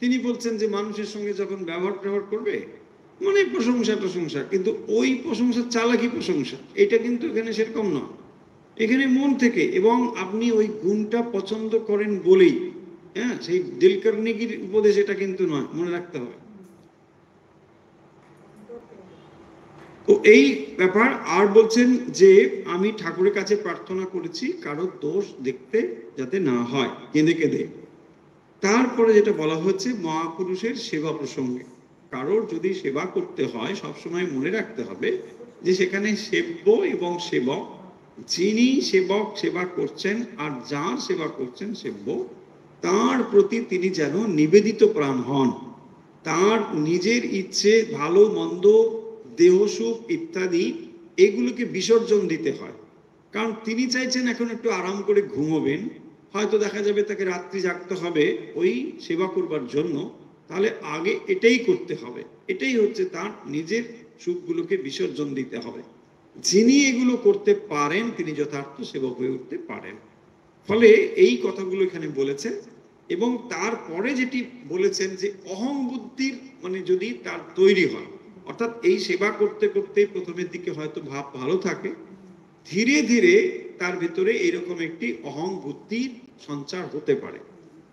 তিনি বলছেন যে মানুষের সঙ্গে যখন ব্যবহার করবে মানে প্রশংসা, কিন্তু ওই প্রশংসা চালাকি প্রশংসা, এটা কিন্তু এখানে সেরকম নয়, এখানে মন থেকে, এবং আপনি ওই গুণটা পছন্দ করেন বলেই। হ্যাঁ, সেই ডেল কার্নেগির উপদেশ এটা কিন্তু নয়, মনে রাখতে হবে। তো এই ব্যাপার। আর বলছেন যে আমি ঠাকুরের কাছে প্রার্থনা করেছি কারো দোষ দেখতে যাতে না হয় কেঁদে কেঁদে। তারপরে যেটা বলা হচ্ছে মহাপুরুষের সেবা প্রসঙ্গে, কারোর যদি সেবা করতে হয় সবসময় মনে রাখতে হবে যে সেখানে সেব্য এবং সেবক, যিনি সেবক সেবা করছেন আর যার সেবা করছেন সেব্য, তার প্রতি তিনি যেন নিবেদিত প্রাণ হন, তার নিজের ইচ্ছে ভালো মন্দ দেহসুখ ইত্যাদি এগুলোকে বিসর্জন দিতে হয়। কারণ তিনি চাইছেন এখন একটু আরাম করে ঘুমোবেন, হয়তো দেখা যাবে তাকে রাত্রি জাগতে হবে ওই সেবা করবার জন্য, তাহলে আগে এটাই করতে হবে, এটাই হচ্ছে তার নিজের সুখগুলোকে বিসর্জন দিতে হবে। যিনি এগুলো করতে পারেন তিনি যথার্থ সেবক হয়ে উঠতে পারেন। ফলে এই কথাগুলো এখানে বলেছেন। এবং তারপরে যেটি বলেছেন যে অহং বুদ্ধির মানে যদি তার তৈরি হয়, অর্থাৎ এই সেবা করতে করতে প্রথমের দিকে হয়তো ভাব ভালো থাকে, ধীরে ধীরে তার ভিতরে এরকম একটি অহং বুদ্ধির সঞ্চার হতে পারে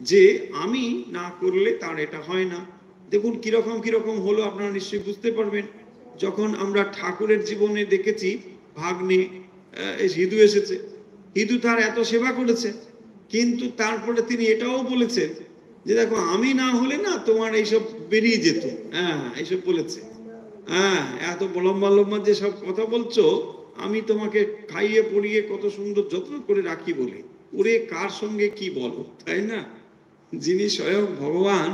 যে আমি না করলে তার এটা হয় না। দেখুন কিরকম কিরকম হলো আপনারা নিশ্চয়ই বুঝতে পারবেন। যখন আমরা ঠাকুরের জীবনে দেখেছি, ভাগ্নে হিদু এসেছে, হিদু তার এত সেবা করেছে, কিন্তু তারপরে তিনি এটাও বলেছেন যে দেখো আমি না হলে না তোমার এইসব বেরিয়ে যেত। হ্যাঁ, এইসব বলেছে। হ্যাঁ, এত লম্বা লম্বা যে সব কথা বলছো, আমি তোমাকে খাইয়ে পড়িয়ে কত সুন্দর যত্ন করে রাখি বলে, ওরে কার সঙ্গে কি বলো, তাই না? যিনি স্বয়ং ভগবান,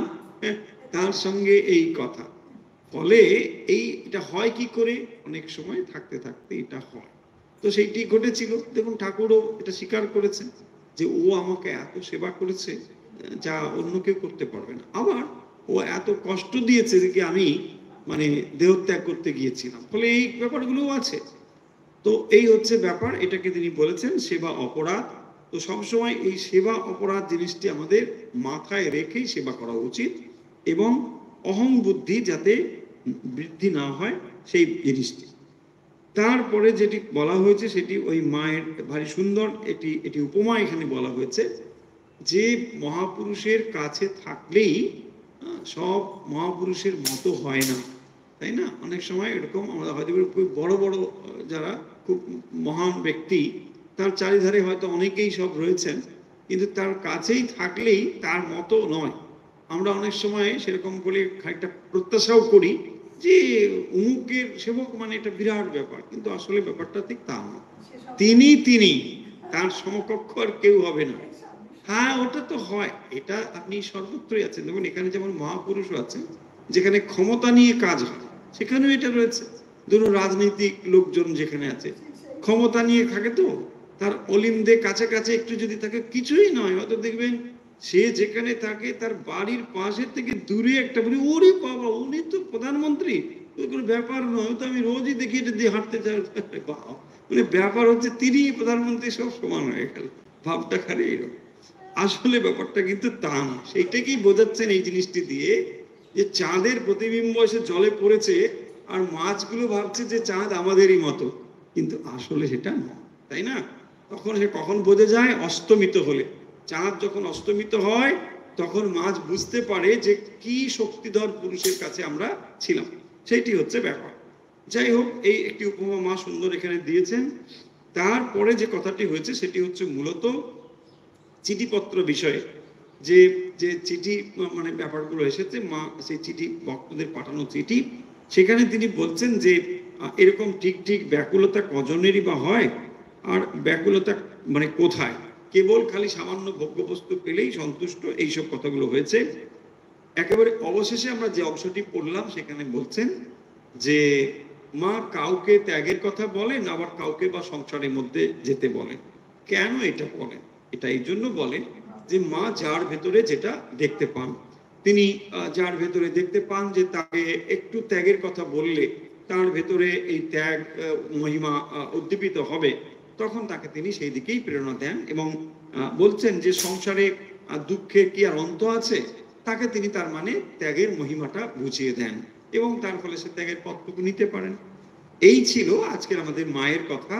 তার সঙ্গে এই কথা। ফলে এটা হয় কি করে, অনেক সময় থাকতে থাকতে এটা হয়। তো সেইটি ঘটেছিল। দেখুন ঠাকুরও এটা স্বীকার করেছেন যে ও আমাকে এত সেবা করেছে যা অন্য কেউ করতে পারবে না। আবার ও এত কষ্ট দিয়েছে যে কি আমি মানে দেহত্যাগ করতে গিয়েছিলাম, ফলে এই ব্যাপারগুলোও আছে। তো এই হচ্ছে ব্যাপার, এটাকে তিনি বলেছেন সেবা অপরাধ। তো সবসময় এই সেবা অপরাধ জিনিসটি আমাদের মাথায় রেখেই সেবা করা উচিত, এবং অহং বুদ্ধি যাতে বৃদ্ধি না হয় সেই জিনিসটি। তারপরে যেটি বলা হয়েছে সেটি ওই মায়ের ভারী সুন্দর এটি উপমা এখানে বলা হয়েছে যে মহাপুরুষের কাছে থাকলেই সব মহাপুরুষের মতো হয় না, তাই না? অনেক সময় এরকম আমরা হয়তো খুব বড় বড় যারা খুব মহান ব্যক্তি, তার চারিধারে হয়তো অনেকেই সব রয়েছেন, কিন্তু তার কাছেই থাকলেই তার মতো নয়। আমরা অনেক সময় সেরকম বলে খানিকটা প্রত্যাশাও করি যে অমুকের সেবক মানে এটা বিরাট ব্যাপার, কিন্তু আসলে ব্যাপারটা ঠিক তা না। তিনি তার সমকক্ষ আর কেউ হবে না। হ্যাঁ, ওটা তো হয়, এটা আপনি সর্বত্রই আছেন। দেখুন এখানে যেমন মহাপুরুষও আছেন, যেখানে ক্ষমতা নিয়ে কাজ হয় সেখানেও এটা রয়েছে। ধরুন রাজনৈতিক লোকজন যেখানে আছে, ক্ষমতা নিয়ে থাকে, তো তার অলিন্দে কাছে কাছে একটু যদি থাকে কিছুই নয়, হয়তো দেখবেন সে যেখানে থাকে তার বাড়ির পাশের থেকে দূরে একটা বলি ওরে বাবা উনি তো প্রধানমন্ত্রী, কোনো ব্যাপার নয়, তো আমি রোজই দেখি এটা দিয়ে হাঁটতে চাই। মানে ব্যাপার হচ্ছে তিনি প্রধানমন্ত্রী, সব সমান হয়ে গেল, ভাবটা খালি এরকম। আসলে ব্যাপারটা কিন্তু তা না। সেইটাকেই বোঝাচ্ছেন এই জিনিসটি দিয়ে, যে চাঁদের প্রতিবিম্ব এসে জলে পড়েছে আর মাছগুলো ভাবছে যে চাঁদ আমাদেরই মতো, কিন্তু আসলে সেটা না, তাই না? তখন সে কখন বোঝা যায়? অস্তমিত হলে। চাঁদ যখন অস্তমিত হয় তখন মাছ বুঝতে পারে যে কি শক্তিধর পুরুষের কাছে আমরা ছিলাম। সেইটি হচ্ছে ব্যাপার। যাই হোক, এই একটি উপমা মা সুন্দর এখানে দিয়েছেন। তারপরে যে কথাটি হয়েছে সেটি হচ্ছে মূলত চিঠিপত্র বিষয়ে, যে যে চিঠি মানে ব্যাপারগুলো এসেছে, মা সেই চিঠি ভক্তদের পাঠানো চিঠি, সেখানে তিনি বলছেন যে এরকম ঠিক ঠিক ব্যাকুলতা কজনেরই বা হয়, আর ব্যাকুলতা মানে কোথায়, কেবল খালি সামান্য ভোগ্যবস্তু পেলেই সন্তুষ্ট, এইসব কথাগুলো হয়েছে। একেবারে অবশেষে আমরা যে অংশটি পড়লাম সেখানে বলছেন যে মা কাউকে ত্যাগের কথা বলেন, আবার কাউকে বা সংসারের মধ্যে যেতে বলেন। কেন এটা বলেন? এটা এই জন্য বলেন যে মা যার ভেতরে যেটা দেখতে পান, তিনি যার ভেতরে দেখতে পান যে তাকে একটু ত্যাগের কথা বললে তার ভেতরে এই ত্যাগ মহিমা উদ্দীপিত হবে, তখন তাকে তিনি সেই দিকেই প্রেরণা দেন। এবং বলছেন যে সংসারে দুঃখের কি আর অন্ত আছে, তাকে তিনি তার মানে ত্যাগের মহিমাটা বুঝিয়ে দেন, এবং তার ফলে সে ত্যাগের পথটুকু নিতে পারেন। এই ছিল আজকের আমাদের মায়ের কথা।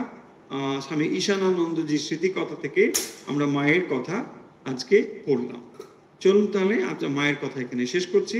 স্বামী ঈশানানন্দজির স্মৃতি কথা থেকে আমরা মায়ের কথা আজকে পড়লাম। চলুন তাহলে আজ মায়ের কথা এখানে শেষ করছি।